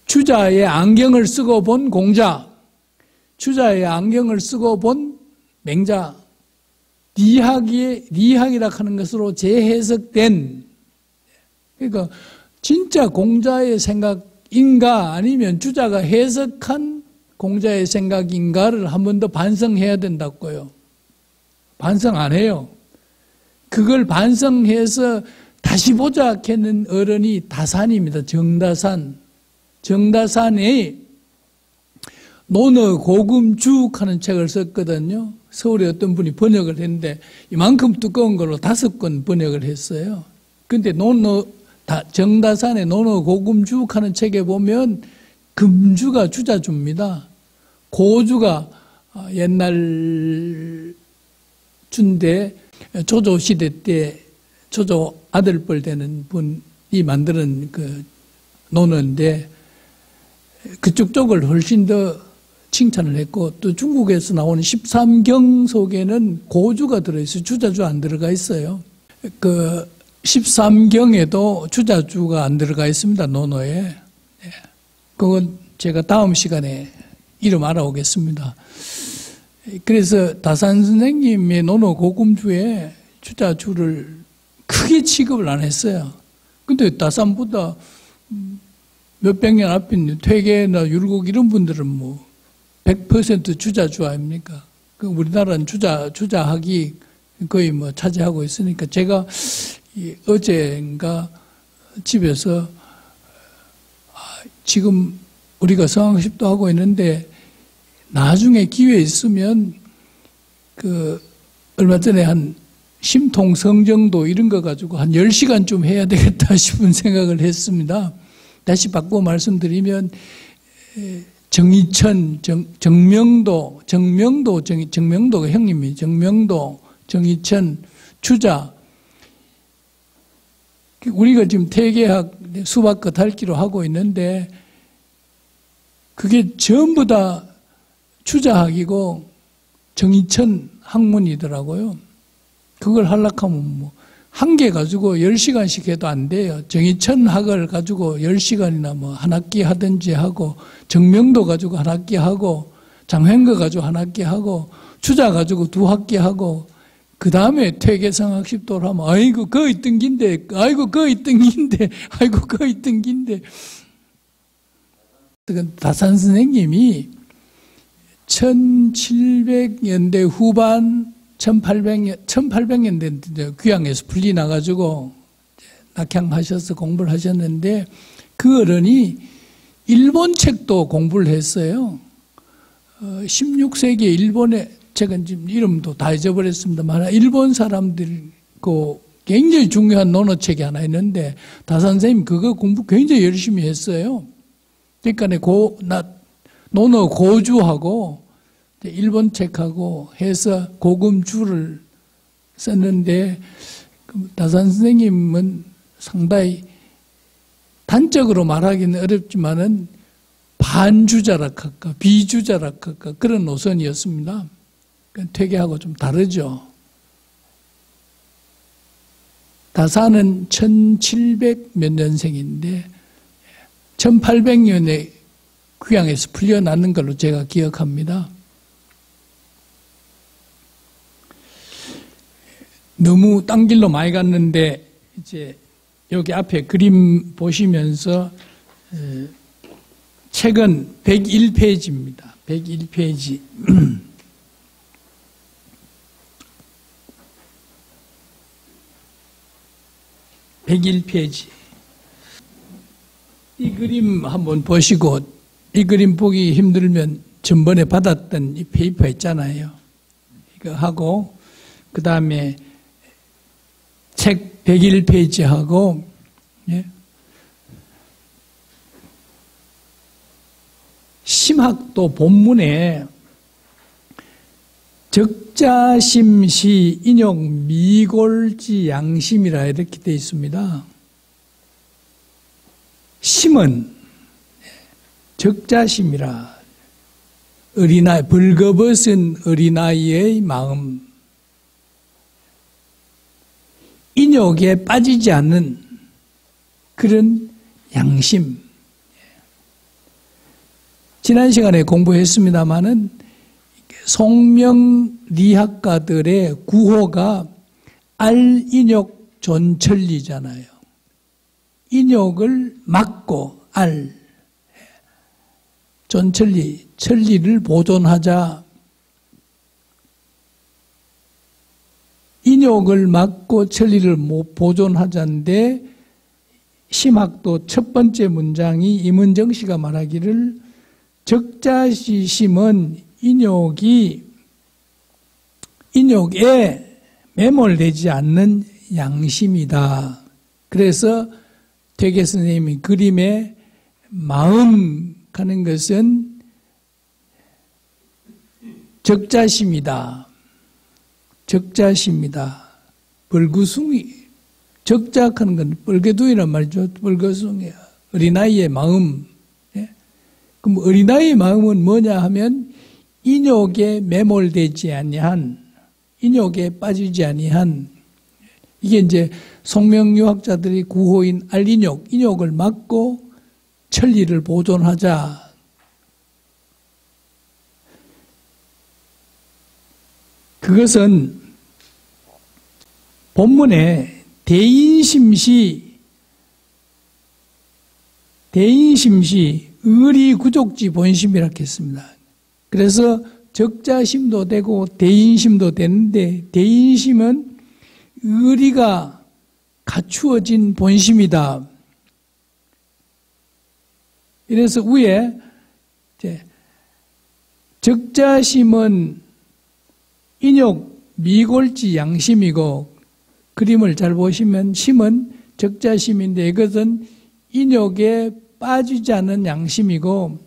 추자의 안경을 쓰고 본 공자, 추자의 안경을 쓰고 본 맹자, 리학이라 하는 것으로 재해석된, 그러니까 진짜 공자의 생각인가 아니면 추자가 해석한 공자의 생각인가를 한 번 더 반성해야 된다고요. 반성 안 해요. 그걸 반성해서 다시 보자 하는 어른이 다산입니다. 정다산. 정다산에 논어 고금죽 하는 책을 썼거든요. 서울에 어떤 분이 번역을 했는데 이만큼 두꺼운 걸로 5권 번역을 했어요. 근데 정다산의 논어 고금죽 하는 책에 보면 금주가 주자주입니다. 고주가 옛날 주인데 조조 시대 때 조조 아들뻘 되는 분이 만드는 그 논어인데 그쪽 쪽을 훨씬 더 칭찬을 했고 또 중국에서 나오는 13경 속에는 고주가 들어있어요. 주자주 안 들어가 있어요. 그 13경에도 주자주가 안 들어가 있습니다. 논어에. 그건 제가 다음 시간에 이름 알아오겠습니다. 그래서 다산 선생님의 논어 고금주에 주자주를 크게 취급을 안 했어요. 근데 다산보다 몇백 년 앞인 퇴계나 율곡 이런 분들은 뭐 100% 주자주 아닙니까? 그 우리나라는 주자학이 거의 뭐 차지하고 있으니까 제가 어젠가 집에서 지금 우리가 성황십도 하고 있는데 나중에 기회 있으면 그 얼마 전에 한 심통 성정도 이런 거 가지고 한 10시간쯤 해야 되겠다 싶은 생각을 했습니다. 다시 바꿔 말씀드리면 정의천, 정명도가 형님이 정명도, 정의천, 추자. 우리가 지금 태계학 수박과 닳기로 하고 있는데 그게 전부 다 추자학이고 정의천 학문이더라고요. 그걸 하려면 뭐 한 개 가지고 10시간씩 해도 안 돼요. 정의천 학을 가지고 10시간이나 뭐 한 학기 하든지 하고, 정명도 가지고 한 학기 하고, 장횡거 가지고 한 학기 하고, 추자 가지고 2학기 하고, 그 다음에 퇴계성학십도를 하면 아이고 거의 뜬긴데, 아이고 거의 뜬긴데, 아이고 거의 뜬긴데. 다산 선생님이 1700년대 후반 1800년대 귀향에서 풀리나가지고 낙향하셔서 공부를 하셨는데 그 어른이 일본 책도 공부를 했어요. 16세기에 일본의 제가 지금 이름도 다 잊어버렸습니다만 일본 사람들 그 굉장히 중요한 논어책이 하나 있는데 다산 선생님 그거 공부 굉장히 열심히 했어요. 그러니까 논어 고주하고 일본 책하고 해서 고금주를 썼는데 다산 선생님은 상당히 단적으로 말하기는 어렵지만은 반주자락학과 비주자락학과 그런 노선이었습니다. 퇴계하고 좀 다르죠. 다산은 1700 몇 년생인데 1800년에 귀향에서 풀려나는 걸로 제가 기억합니다. 너무 딴 길로 많이 갔는데 이제 여기 앞에 그림 보시면서 책은 101페이지입니다. 101페이지. 101페이지. 이 그림 한번 보시고 이 그림 보기 힘들면 전번에 받았던 이 페이퍼 있잖아요. 이거 하고 그 다음에 책 101페이지하고 예. 심학도 본문에 적자심시 인욕 미골지 양심이라 이렇게 되어 있습니다. 심은 적자심이라 어린아이 벌거벗은 어린아이의 마음 인욕에 빠지지 않는 그런 양심. 지난 시간에 공부했습니다마는 송명리학가들의 구호가 알인욕 존천리잖아요. 인욕을 막고 존천리, 천리를 보존하자. 인욕을 막고 천리를 보존하자인데 심학도 첫 번째 문장이 이문정 씨가 말하기를 적자시심은 인욕에 매몰되지 않는 양심이다. 그래서 퇴계 선생님이 그림에 마음 하는 것은 적자심이다. 적자심이다. 벌구숭이. 적자하는 건 뻘개두이란 말이죠. 뻘거숭이. 어린아이의 마음. 예? 그럼 어린아이의 마음은 뭐냐 하면 인욕에 매몰되지 아니한, 인욕에 빠지지 아니한, 이게 이제 송명유학자들이 구호인 알인욕, 인욕을 막고 천리를 보존하자. 그것은 본문에 대인심시 의리구족지 본심이라고 했습니다. 그래서 적자심도 되고 대인심도 되는데 대인심은 의리가 갖추어진 본심이다. 이래서 위에 적자심은 인욕 미골지 양심이고, 그림을 잘 보시면 심은 적자심인데 이것은 인욕에 빠지지 않는 양심이고,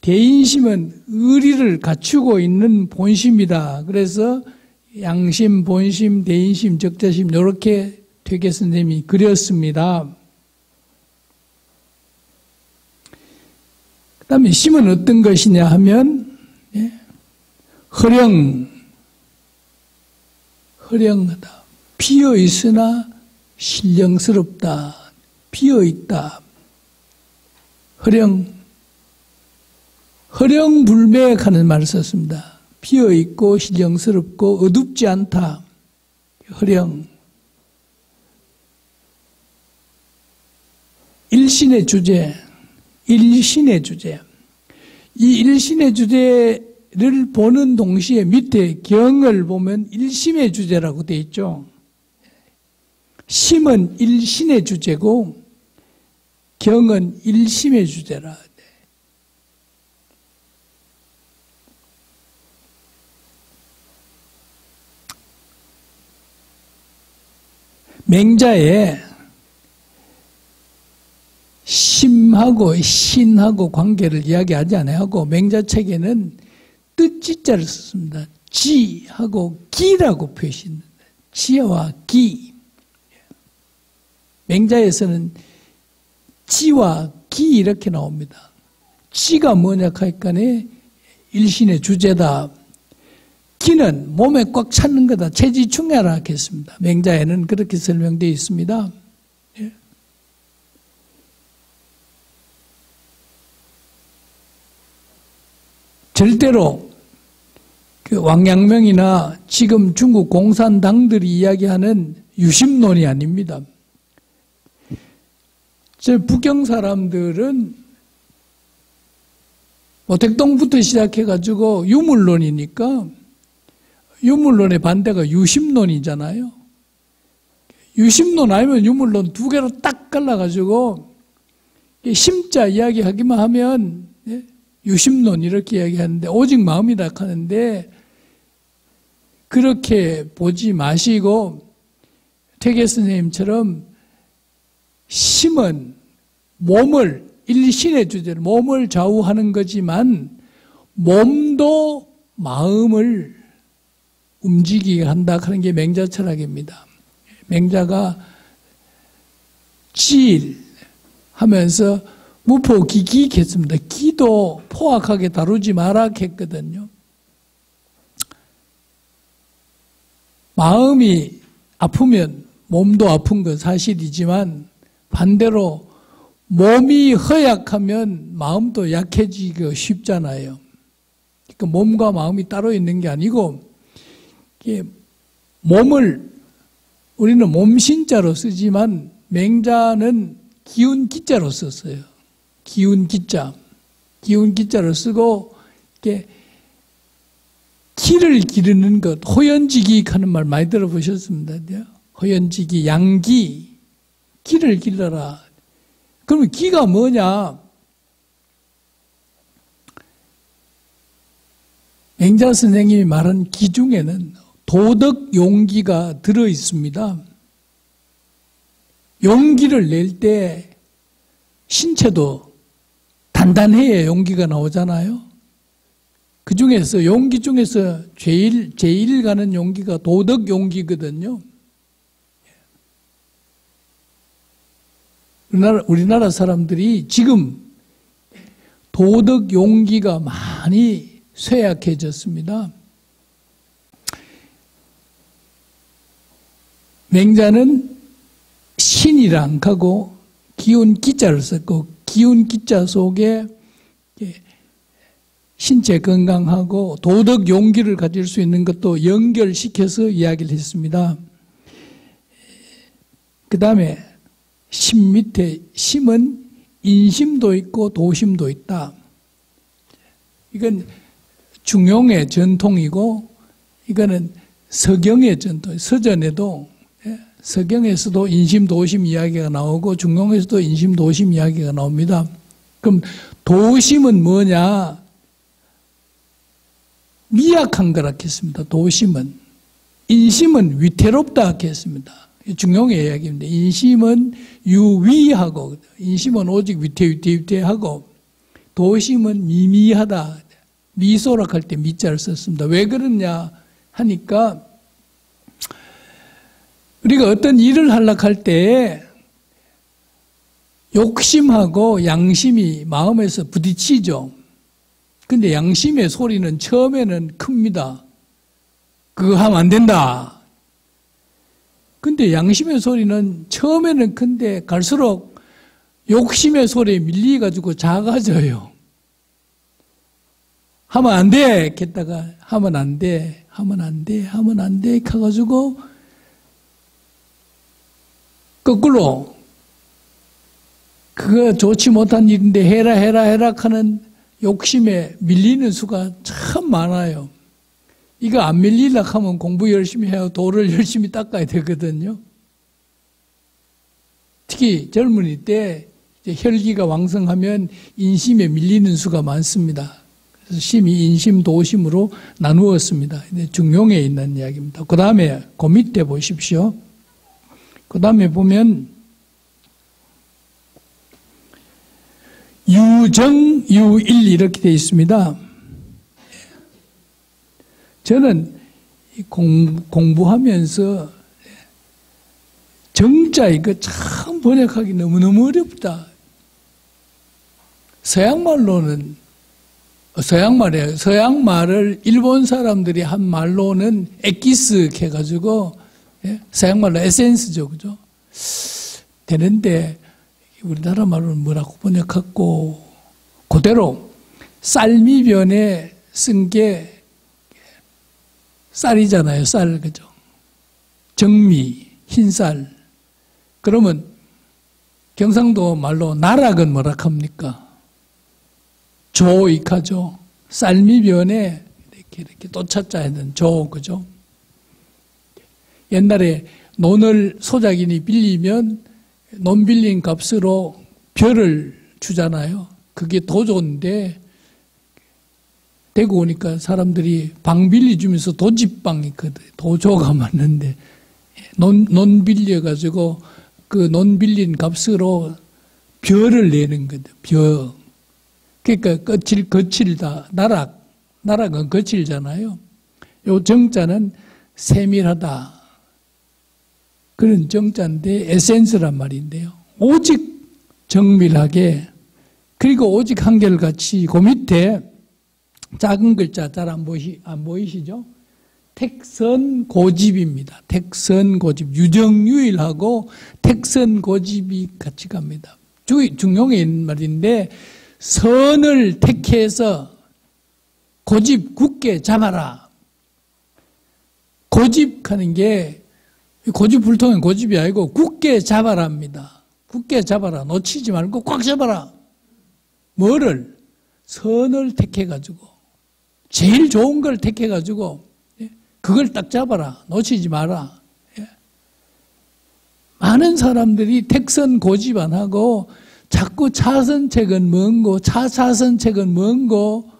대인심은 의리를 갖추고 있는 본심이다. 그래서 양심, 본심, 대인심, 적자심 이렇게 퇴계 선생님이 그렸습니다. 그 다음에 심은 어떤 것이냐 하면 허령하다. 비어있으나 신령스럽다. 비어있다. 허령불매하는 말을 썼습니다. 비어있고 신령스럽고 어둡지 않다. 허령. 일신의 주제. 일신의 주제. 이 일신의 주제를 보는 동시에 밑에 경을 보면 일심의 주제라고 되어 있죠. 심은 일신의 주제고 경은 일심의 주제라. 맹자에 심하고 신하고 관계를 이야기하지 않아요. 맹자책에는 뜻지자를 썼습니다. 지하고 기라고 표시했는데 지와 기. 맹자에서는 지와 기 이렇게 나옵니다. 지가 뭐냐 하니까 일신의 주제다. 기는 몸에 꽉 찼는 거다. 체지충야라 하겠습니다. 맹자에는 그렇게 설명되어 있습니다. 절대로 그 왕양명이나 지금 중국 공산당들이 이야기하는 유심론이 아닙니다. 저 북경 사람들은 모택동부터 시작해가지고 유물론이니까 유물론의 반대가 유심론이잖아요. 유심론 아니면 유물론 두 개로 딱 갈라가지고 심자 이야기하기만 하면 유심론 이렇게 이야기하는데 오직 마음이라 하는데 그렇게 보지 마시고 퇴계 선생님처럼 심은 몸을 일신의 주제로 몸을 좌우하는 거지만 몸도 마음을 움직이게 한다 하는 게 맹자 철학입니다. 맹자가 질 하면서 무포기기했습니다. 기도 포악하게 다루지 마라 했거든요. 마음이 아프면 몸도 아픈 건 사실이지만 반대로 몸이 허약하면 마음도 약해지기가 쉽잖아요. 그러니까 몸과 마음이 따로 있는 게 아니고 몸을 우리는 몸신자로 쓰지만 맹자는 기운 기자로 썼어요. 기운 기자로 쓰고 이렇게 기를 기르는 것, 호연지기 하는 말 많이 들어보셨습니다. 호연지기, 양기, 기를 기르라. 그러면 기가 뭐냐? 맹자 선생님이 말한 기 중에는 도덕 용기가 들어 있습니다. 용기를 낼 때 신체도 단단해야 용기가 나오잖아요. 그 중에서 용기 중에서 제일 가는 용기가 도덕 용기거든요. 우리나라 사람들이 지금 도덕 용기가 많이 쇠약해졌습니다. 맹자는 신이랑 하고 기운 기자를 썼고 기운 기자 속에 신체 건강하고 도덕 용기를 가질 수 있는 것도 연결시켜서 이야기를 했습니다. 그 다음에 심 밑에 심은 인심도 있고 도심도 있다. 이건 중용의 전통이고 이거는 서경의 전통, 서전에도 서경에서도 인심, 도심 이야기가 나오고 중용에서도 인심, 도심 이야기가 나옵니다. 그럼 도심은 뭐냐? 미약한 거라 했습니다. 도심은. 인심은 위태롭다 했습니다. 중용의 이야기인데 인심은 유위하고 인심은 오직 위태하고 도심은 미미하다. 미소라 할 때 미자를 썼습니다. 왜 그러냐 하니까 우리가 어떤 일을 하려고 할 때 욕심하고 양심이 마음에서 부딪히죠. 근데 양심의 소리는 처음에는 큽니다. 그거 하면 안 된다. 근데 양심의 소리는 처음에는 큰데 갈수록 욕심의 소리에 밀려가지고 작아져요. 하면 안 돼! 했다가 하면 안 돼, 하면 안 돼, 하면 안 돼 해가지고 거꾸로 그거 좋지 못한 일인데 해라 하는 욕심에 밀리는 수가 참 많아요. 이거 안 밀리려고 하면 공부 열심히 해야 도를 열심히 닦아야 되거든요. 특히 젊은이 때 혈기가 왕성하면 인심에 밀리는 수가 많습니다. 그래서 심이 인심, 도심으로 나누었습니다. 중용에 있는 이야기입니다. 그 다음에 그 밑에 보십시오. 그 다음에 보면 유정, 유일 이렇게 되어 있습니다. 저는 공부하면서 정자 이거 참 번역하기 너무너무 어렵다. 서양말을 일본 사람들이 한 말로는 엑기스 해가지고 서양말로 에센스죠, 그죠? 되는데 우리나라 말로는 뭐라고 번역하고 그대로 쌀미변에 쓴 게 쌀이잖아요, 쌀, 그죠? 정미, 흰쌀. 그러면 경상도 말로 나락은 뭐라 합니까? 조익하죠. 쌀미변에 이렇게 또찾자 했는 조, 그죠? 옛날에 논을 소작인이 빌리면 논 빌린 값으로 벼를 주잖아요. 그게 도조인데 대구 오니까 사람들이 방 빌려주면서 도집방이 있거든. 도조가 맞는데 논 빌려가지고 그 논 빌린 값으로 벼를 내는 거죠. 벼. 그러니까 거칠다. 나락은 거칠잖아요. 요 정자는 세밀하다. 그런 정자인데 에센스란 말인데요. 오직 정밀하게 그리고 오직 한결같이 그 밑에 작은 글자 잘 안 보이시죠? 택선고집입니다. 택선고집. 유정유일하고 택선고집이 같이 갑니다. 중용에 있는 말인데 선을 택해서 고집 굳게 잡아라. 고집하는 게 고집불통은 고집이 아니고 굳게 잡아라입니다. 굳게 잡아라. 놓치지 말고 꽉 잡아라. 뭐를? 선을 택해가지고 제일 좋은 걸 택해가지고 그걸 딱 잡아라. 놓치지 마라. 많은 사람들이 택선 고집 안 하고 자꾸 차선책은 뭔고 차선책은 뭔고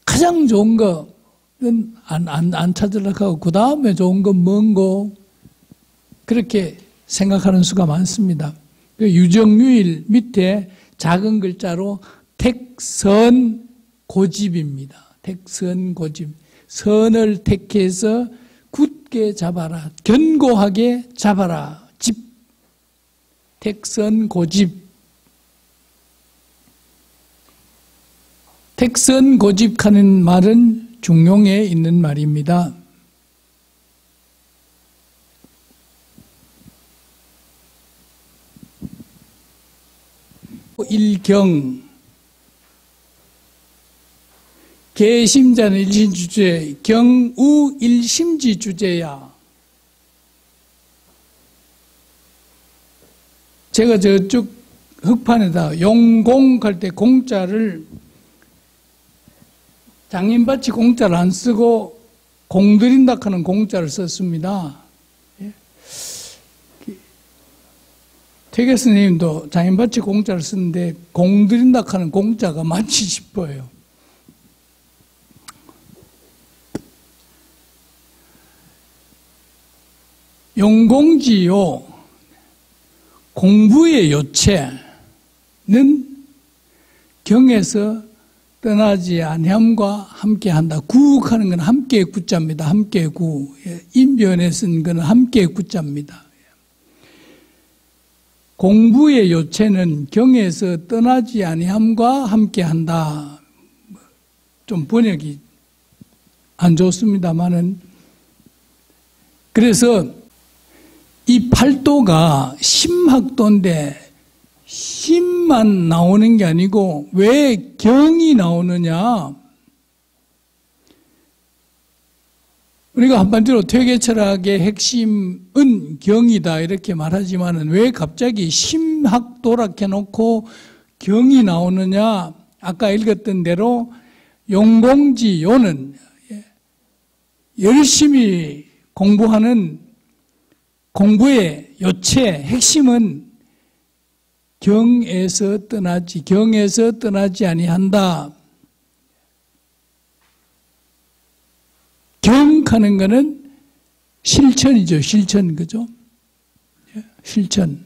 가장 좋은 거는 안 찾으려고 하고 그 다음에 좋은 건 뭔고 그렇게 생각하는 수가 많습니다. 유정유일 밑에 작은 글자로 택선고집입니다. 택선고집. 선을 택해서 굳게 잡아라. 견고하게 잡아라. 집. 택선고집. 택선고집하는 말은 중용에 있는 말입니다. 일경 개심자는 일신주제 경우 일심지주제야. 제가 저쪽 흑판에다 용공 할 때 공자를 장인밭이 공자를 안 쓰고 공들인다 하는 공자를 썼습니다. 퇴계 선생님도 장인밭이 공자를 쓰는데 공들인다 하는 공자가 맞지 싶어요. 용공지요. 공부의 요체는 경에서 떠나지 아니함과 함께한다. 구하는 건 함께의 구자입니다. 함께의 구. 인변에 쓴 것은 함께의 구자입니다. 공부의 요체는 경에서 떠나지 아니함과 함께한다. 좀 번역이 안 좋습니다만은, 그래서 이 팔도가 심학도인데 심만 나오는 게 아니고 왜 경이 나오느냐? 우리가 한반대로 퇴계철학의 핵심은 경이다 이렇게 말하지만은 왜 갑자기 심학도라 해놓고 경이 나오느냐? 아까 읽었던 대로 용공지요는 열심히 공부하는 공부의 요체, 핵심은 경에서 떠나지 아니한다. 경하는 것은 실천이죠. 실천, 그죠? 실천.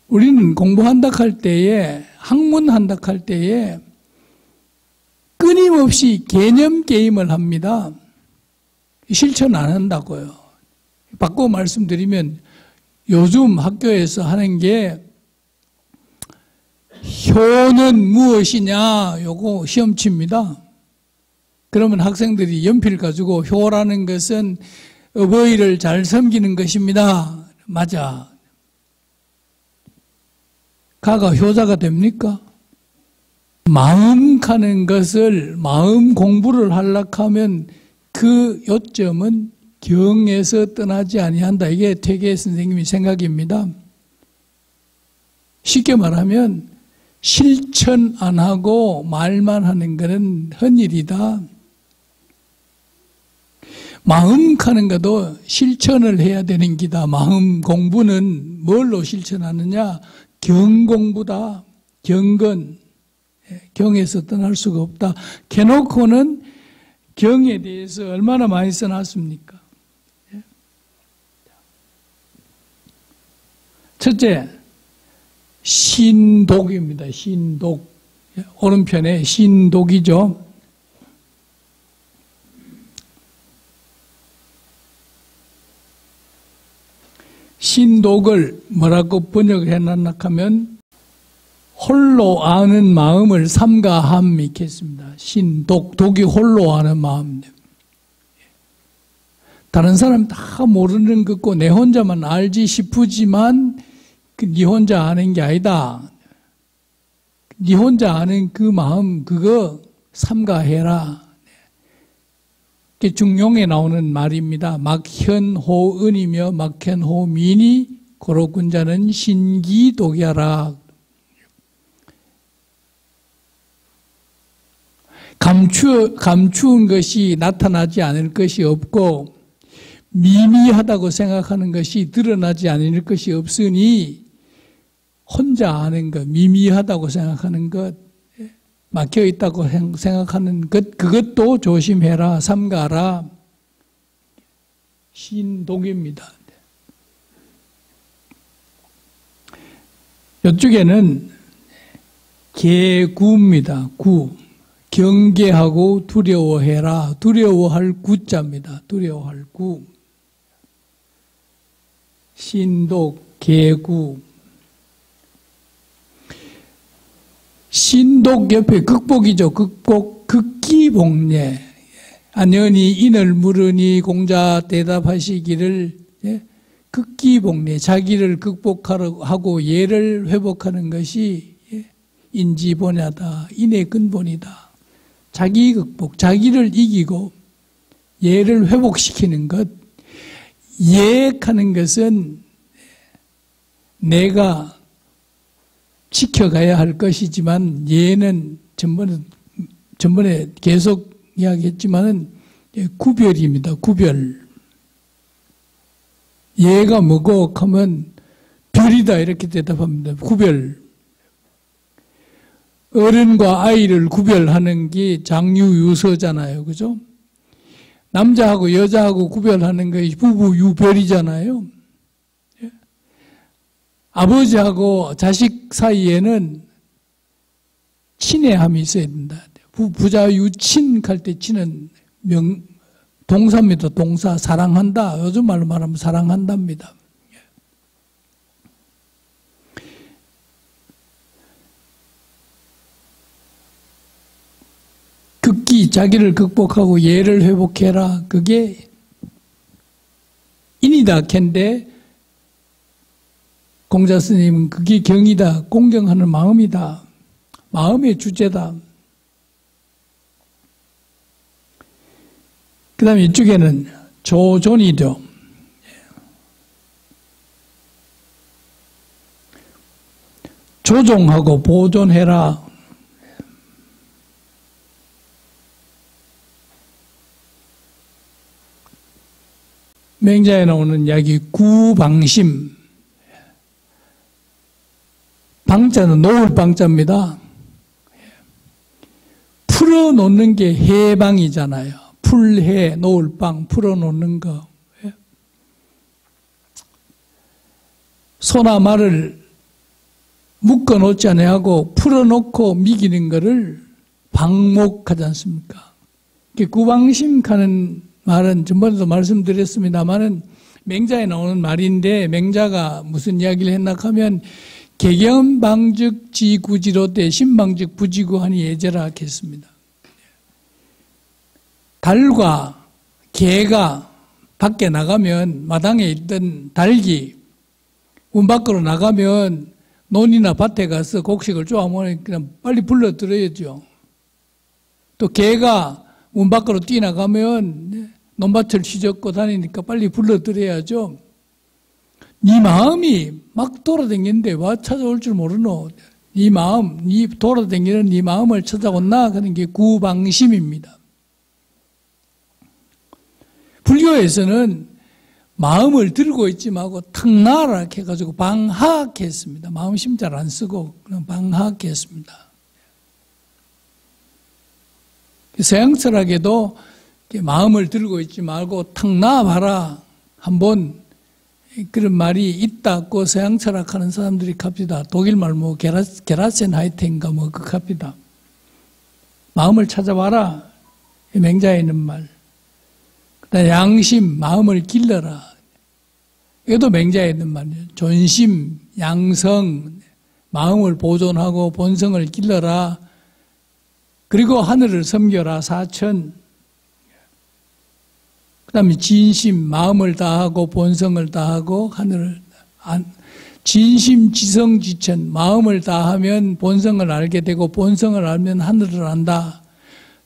우리는 공부한다 할 때에, 학문한다 할 때에 끊임없이 개념 게임을 합니다. 실천 안 한다고요. 바꿔 말씀드리면 요즘 학교에서 하는 게 효는 무엇이냐 요거 시험 칩니다. 그러면 학생들이 연필 가지고 효라는 것은 어버이를 잘 섬기는 것입니다. 맞아. 가가 효자가 됩니까? 마음 가는 것을 마음 공부를 하려고 하면 그 요점은 경에서 떠나지 아니한다. 이게 퇴계 선생님의 생각입니다. 쉽게 말하면 실천 안 하고 말만 하는 것은 헛일이다. 마음 가는 것도 실천을 해야 되는 기다. 마음 공부는 뭘로 실천하느냐? 경공부다. 경건. 경에서 떠날 수가 없다. 캐놓고는 경에 대해서 얼마나 많이 써놨습니까? 첫째, 신독입니다. 신독. 오른편에 신독이죠. 신독을 뭐라고 번역을 해놨나 하면 홀로 아는 마음을 삼가함 있겠습니다. 신독, 독이 홀로 아는 마음. 다른 사람 다 모르는 것고 내 혼자만 알지 싶으지만 네 혼자 아는 게 아니다. 네 혼자 아는 그 마음 그거 삼가해라. 중용에 나오는 말입니다. 막현호은이며 막현호민이 고로군자는 신기독이하라. 감추은 것이 나타나지 않을 것이 없고 미미하다고 생각하는 것이 드러나지 않을 것이 없으니 혼자 아는 것, 미미하다고 생각하는 것, 막혀있다고 생각하는 것, 그것도 조심해라, 삼가라. 신독입니다. 이쪽에는 개구입니다. 구. 경계하고 두려워해라. 두려워할 구자입니다. 두려워할 구. 신독, 개구. 신독 옆에 극복이죠. 극복, 극기복례. 안연히 인을 물으니 공자 대답하시기를 극기복례. 자기를 극복하고 예를 회복하는 것이 인지본야다. 인의 근본이다. 자기 극복, 자기를 이기고 예를 회복시키는 것. 예하는 것은 내가 지켜가야 할 것이지만 예는 전번에 계속 이야기했지만은 구별입니다. 구별. 예가 뭐고 하면 별이다 이렇게 대답합니다. 구별. 어른과 아이를 구별하는 게 장유유서잖아요. 그죠? 남자하고 여자하고 구별하는 것이 부부 유별이잖아요. 예? 아버지하고 자식 사이에는 친애함이 있어야 된다. 부자 유친 할 때 친은 동사입니다. 동사. 사랑한다. 요즘 말로 말하면 사랑한답니다. 극기, 자기를 극복하고 예를 회복해라. 그게 인이다 캔데 공자 스님은 그게 경이다. 공경하는 마음이다. 마음의 주제다. 그 다음에 이쪽에는 조존이죠. 조종하고 보존해라. 맹자에 나오는 이야기 구방심. 방자는 놓을 방자입니다. 풀어놓는 게 해방이잖아요. 풀해, 놓을 방, 풀어놓는 거. 소나 말을 묶어놓지 않아하고 풀어놓고 미기는 거를 방목하지 않습니까? 구방심하는 말은 전번에도 말씀드렸습니다만은 맹자에 나오는 말인데 맹자가 무슨 이야기를 했나 하면 개견방즉 지구지로 때 신방즉 부지구하니 예제라 했습니다. 달과 개가 밖에 나가면 마당에 있던 닭이 문 밖으로 나가면 논이나 밭에 가서 곡식을 쪼아먹으니 그냥 빨리 불러들어야죠. 또 개가 문 밖으로 뛰어나가면 논밭을 휘젓고 다니니까 빨리 불러들여야죠. 네 마음이 막 돌아다니는데 와 찾아올 줄 모르노. 네 마음, 네 돌아다니는 네 마음을 찾아온나 하는 게 구방심입니다. 불교에서는 마음을 들고 있지 말고 탁나라 해가지고 방학했습니다. 마음 심자를 안 쓰고 그냥 방학했습니다. 서양 철학에도 마음을 들고 있지 말고 탁 놔봐라 한번 그런 말이 있다고 서양 철학하는 사람들이 갑니다. 독일 말 뭐 게라센하이트인가 뭐 그 갑니다. 마음을 찾아봐라. 맹자에 있는 말. 그다음에 양심, 마음을 길러라. 이것도 맹자에 있는 말이에요. 존심, 양성, 마음을 보존하고 본성을 길러라. 그리고 하늘을 섬겨라. 사천. 그 다음에 진심, 마음을 다하고 본성을 다하고 하늘을 진심, 지성, 지천. 마음을 다하면 본성을 알게 되고 본성을 알면 하늘을 안다.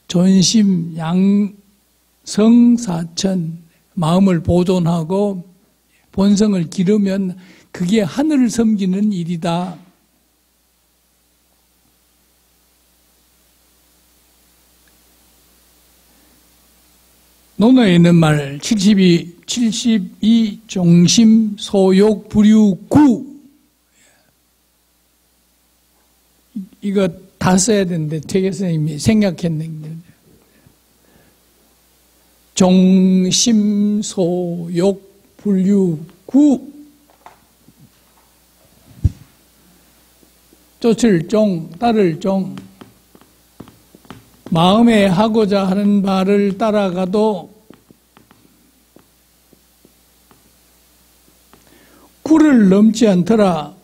존심, 양성, 사천. 마음을 보존하고 본성을 기르면 그게 하늘을 섬기는 일이다. 논어에 있는 말 72 종심 소욕 불유 구 이거 다 써야 되는데 퇴계 선생님이 생략했는데 종심 소욕 불유 구 쫓을 종 따를 종 마음에 하고자 하는 바를 따라가도 구를 넘지 않더라.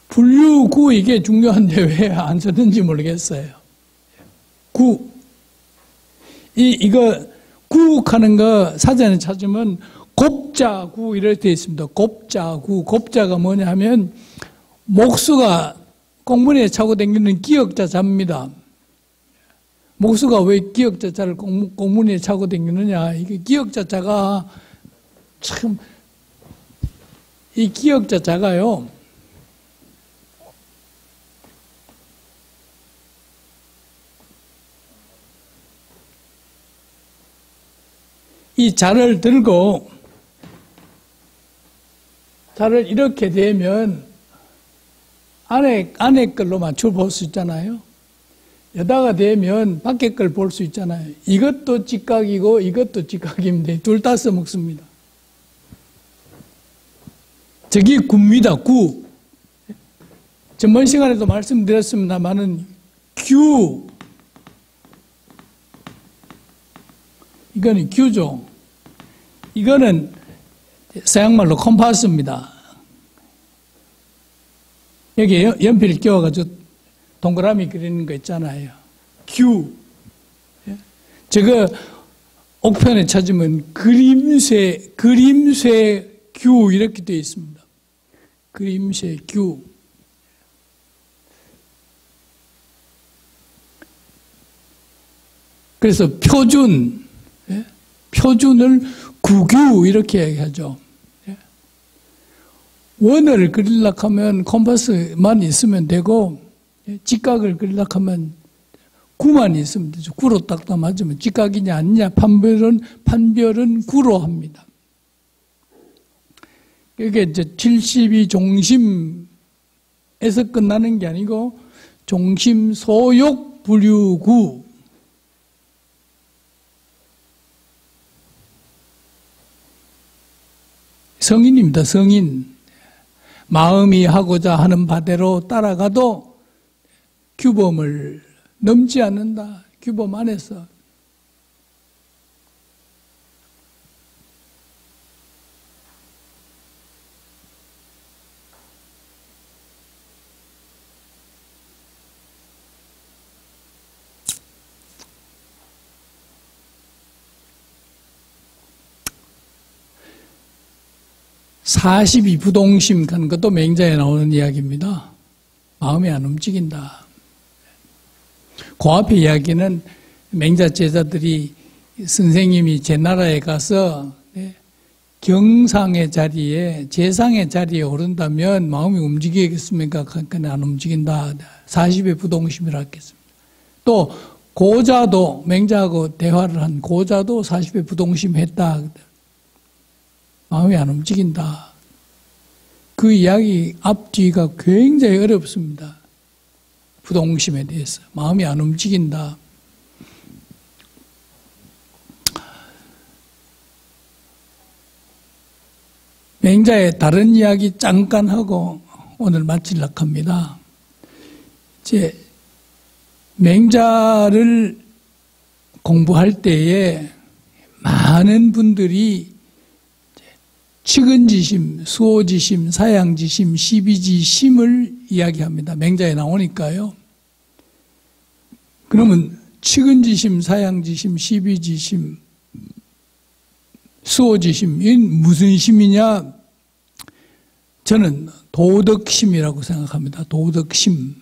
분류구 이게 중요한데 왜 안 썼는지 모르겠어요. 구. 이거 구하는 거 사전에 찾으면 곱자구 이렇게 되어 있습니다. 곱자구. 곱자가 뭐냐 하면 목수가 공문에 차고 다니는 기역자 자입니다. 목수가 왜 기역자 자를 공문에 차고 다니느냐. 이게 기역자 자가 참, 이 기역자 자가요. 이 자를 들고 자를 이렇게 대면 안에 걸로 맞춰 볼 수 있잖아요. 여다가 되면 밖에 걸 볼 수 있잖아요. 이것도 직각이고 이것도 직각인데 둘 다 써먹습니다. 저기 구입니다. 구. 전번 시간에도 말씀드렸습니다만은 q 이거는 q죠. 이거는 서양말로 컴파스입니다. 여기 연필 끼워가지고 동그라미 그리는 거 있잖아요. q. 저거 옥편에 찾으면 그림쇠 q 이렇게 되어 있습니다. 그림쇠 q. 그래서 표준을 구규 이렇게 얘기하죠. 원을 그리려고 하면 컴파스만 있으면 되고 직각을 그리려고 하면 구만 있으면 되죠. 구로 딱딱 맞으면 직각이냐 아니냐 판별은 구로 합니다. 이게 이제 70이 종심에서 끝나는 게 아니고 종심 소욕 부류구. 성인입니다. 성인. 마음이 하고자 하는 바대로 따라가도 규범을 넘지 않는다. 규범 안에서. 사십이 부동심 하는 것도 맹자에 나오는 이야기입니다. 마음이 안 움직인다. 그 앞에 이야기는 맹자 제자들이 선생님이 제 나라에 가서 경상의 자리에 재상의 자리에 오른다면 마음이 움직이겠습니까? 그러니까 안 움직인다. 40의 부동심이라 했겠습니다. 또 고자도 맹자하고 대화를 한 고자도 40의 부동심 했다. 마음이 안 움직인다. 그 이야기 앞뒤가 굉장히 어렵습니다. 부동심에 대해서. 마음이 안 움직인다. 맹자의 다른 이야기 잠깐 하고 오늘 마치려고 합니다. 이제 맹자를 공부할 때에 많은 분들이 측은지심, 수호지심, 사양지심, 시비지심을 이야기합니다. 맹자에 나오니까요. 그러면 측은지심, 사양지심, 시비지심, 수호지심, 이건 무슨 심이냐? 저는 도덕심이라고 생각합니다. 도덕심.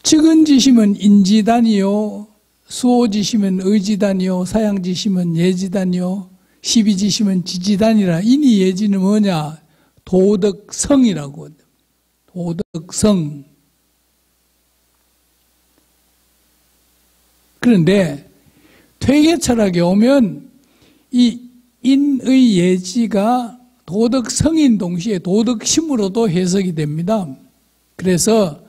측은지심은 인지단이요, 수호지심은 의지단이요, 사양지심은 예지단이요, 시비지심은 지지단이라. 인이 예지는 뭐냐? 도덕성이라고. 도덕성. 그런데 퇴계 철학에 오면 이 인의 예지가 도덕성인 동시에 도덕심으로도 해석이 됩니다. 그래서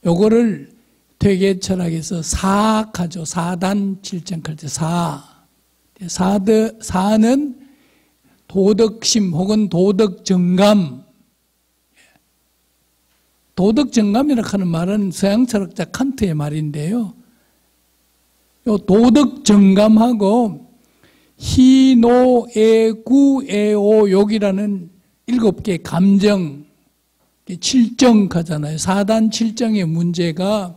요거를 퇴계 철학에서 사학하죠. 사단 칠정할 때 사는 도덕심 혹은 도덕정감. 도덕정감이라고 하는 말은 서양 철학자 칸트의 말인데요. 요 도덕정감하고 희노애구애오욕이라는 7개의 감정, 칠정하잖아요. 사단 칠정의 문제가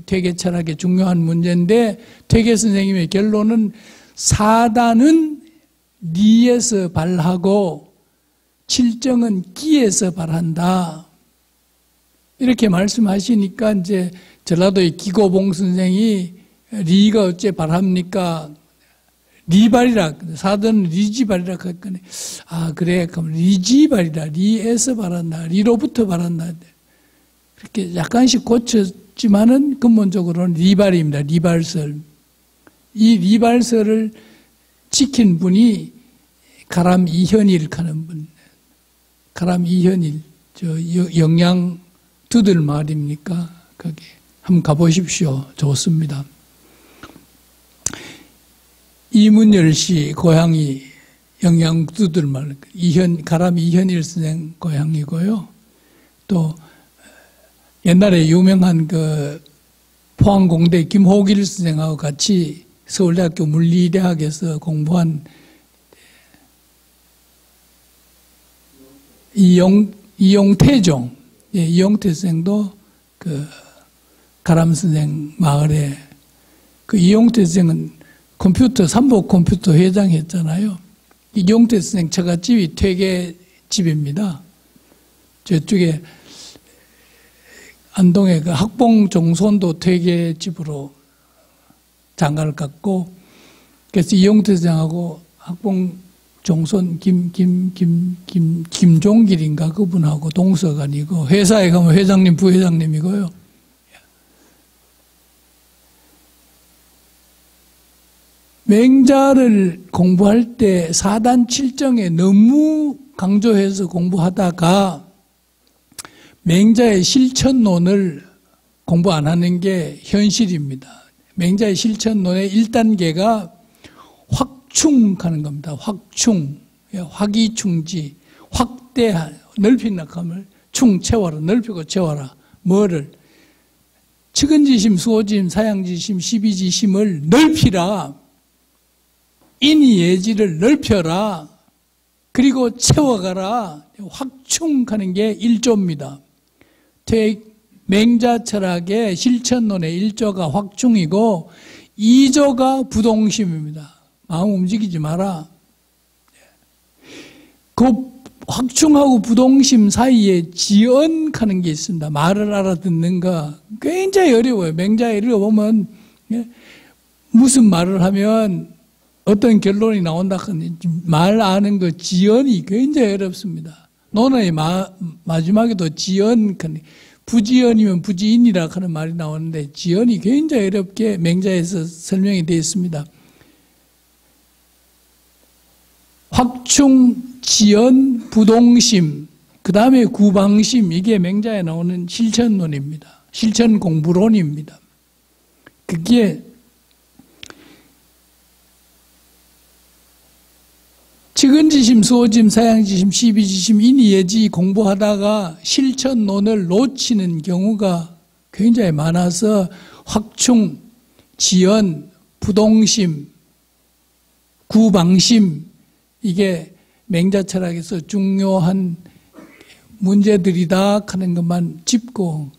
퇴계 철학의 중요한 문제인데 퇴계 선생님의 결론은 사단은 리에서 발하고 칠정은 기에서 발한다. 이렇게 말씀하시니까 이제 전라도의 기고봉 선생이 리가 어째 발합니까? 리발이라, 사단은 리지발이라 했더니, 아, 그래. 그럼 리지발이라. 리에서 발한다. 리로부터 발한다. 그렇게 약간씩 고쳤지만은 근본적으로는 리발입니다. 리발설. 이 리발설을 지킨 분이 가람 이현일 하는 분. 가람 이현일, 영양 두들 말입니까? 거기 한번 가보십시오. 좋습니다. 이문열 씨 고향이 영양 두들 말, 가람 이현일 선생 고향이고요. 또 옛날에 유명한 그 포항공대 김호길 선생하고 같이 서울대학교 물리대학에서 공부한 이용태종, 이용태 선생도 그 가람 선생 마을에, 그 이용태 선생은 삼복 컴퓨터 회장 했잖아요. 이용태 선생 처갓집이 퇴계집입니다. 저쪽에 안동에 그 학봉 종손도 퇴계집으로 장가를 갔고, 그래서 이용태 선생하고 학봉 종손 김종길인가 그분하고 동서간이고, 회사에 가면 회장님, 부회장님이고요. 맹자를 공부할 때 사단 칠정에 너무 강조해서 공부하다가 맹자의 실천론을 공부 안 하는 게 현실입니다. 맹자의 실천론의 1단계가 확충하는 겁니다. 확충, 확이충지, 확대, 넓힌다 하면 충 채워라, 넓히고 채워라. 뭐를? 측은지심, 수호지심, 사양지심, 시비지심을 넓히라. 인의예지를 넓혀라. 그리고 채워가라. 확충하는 게 1조입니다. 맹자 철학의 실천론의 1조가 확충이고 2조가 부동심입니다. 마음 움직이지 마라. 그 확충하고 부동심 사이에 지언하는 게 있습니다. 말을 알아듣는 거 굉장히 어려워요. 맹자에 읽어보면 무슨 말을 하면 어떤 결론이 나온다 하는지 말 아는 거 지언이 굉장히 어렵습니다. 논어의 마지막에도 지언, 부지언이면 부지인이라 하는 말이 나오는데 지언이 굉장히 어렵게 맹자에서 설명이 되어 있습니다. 확충, 지연, 부동심, 그 다음에 구방심, 이게 맹자에 나오는 실천론입니다. 실천 공부론입니다. 그게 측은지심, 수호지심, 사양지심, 시비지심, 인의예지 공부하다가 실천론을 놓치는 경우가 굉장히 많아서 확충, 지연, 부동심, 구방심, 이게 맹자 철학에서 중요한 문제들이다 하는 것만 짚고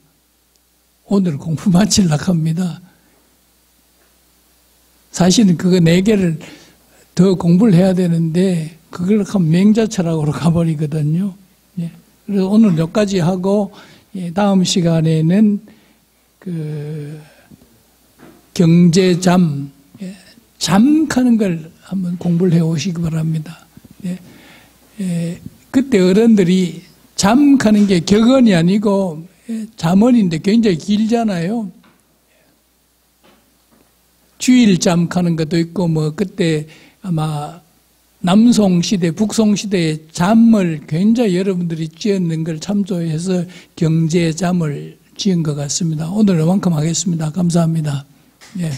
오늘 공부 마치려고 합니다. 사실은 그거 4개를 더 공부를 해야 되는데 그걸 하면 맹자 철학으로 가버리거든요. 그래서 오늘 여기까지 하고 다음 시간에는 그 경제잠, 잠하는 걸 한번 공부를 해오시기 바랍니다. 그때 어른들이 잠하는 게 격언이 아니고 잠언인데 굉장히 길잖아요. 주일잠 하는 것도 있고, 그때 아마 남송시대, 북송시대에 잠을 굉장히 여러분들이 지었는 걸 참조해서 경제잠을 지은 것 같습니다. 오늘 이만큼 하겠습니다. 감사합니다. 예.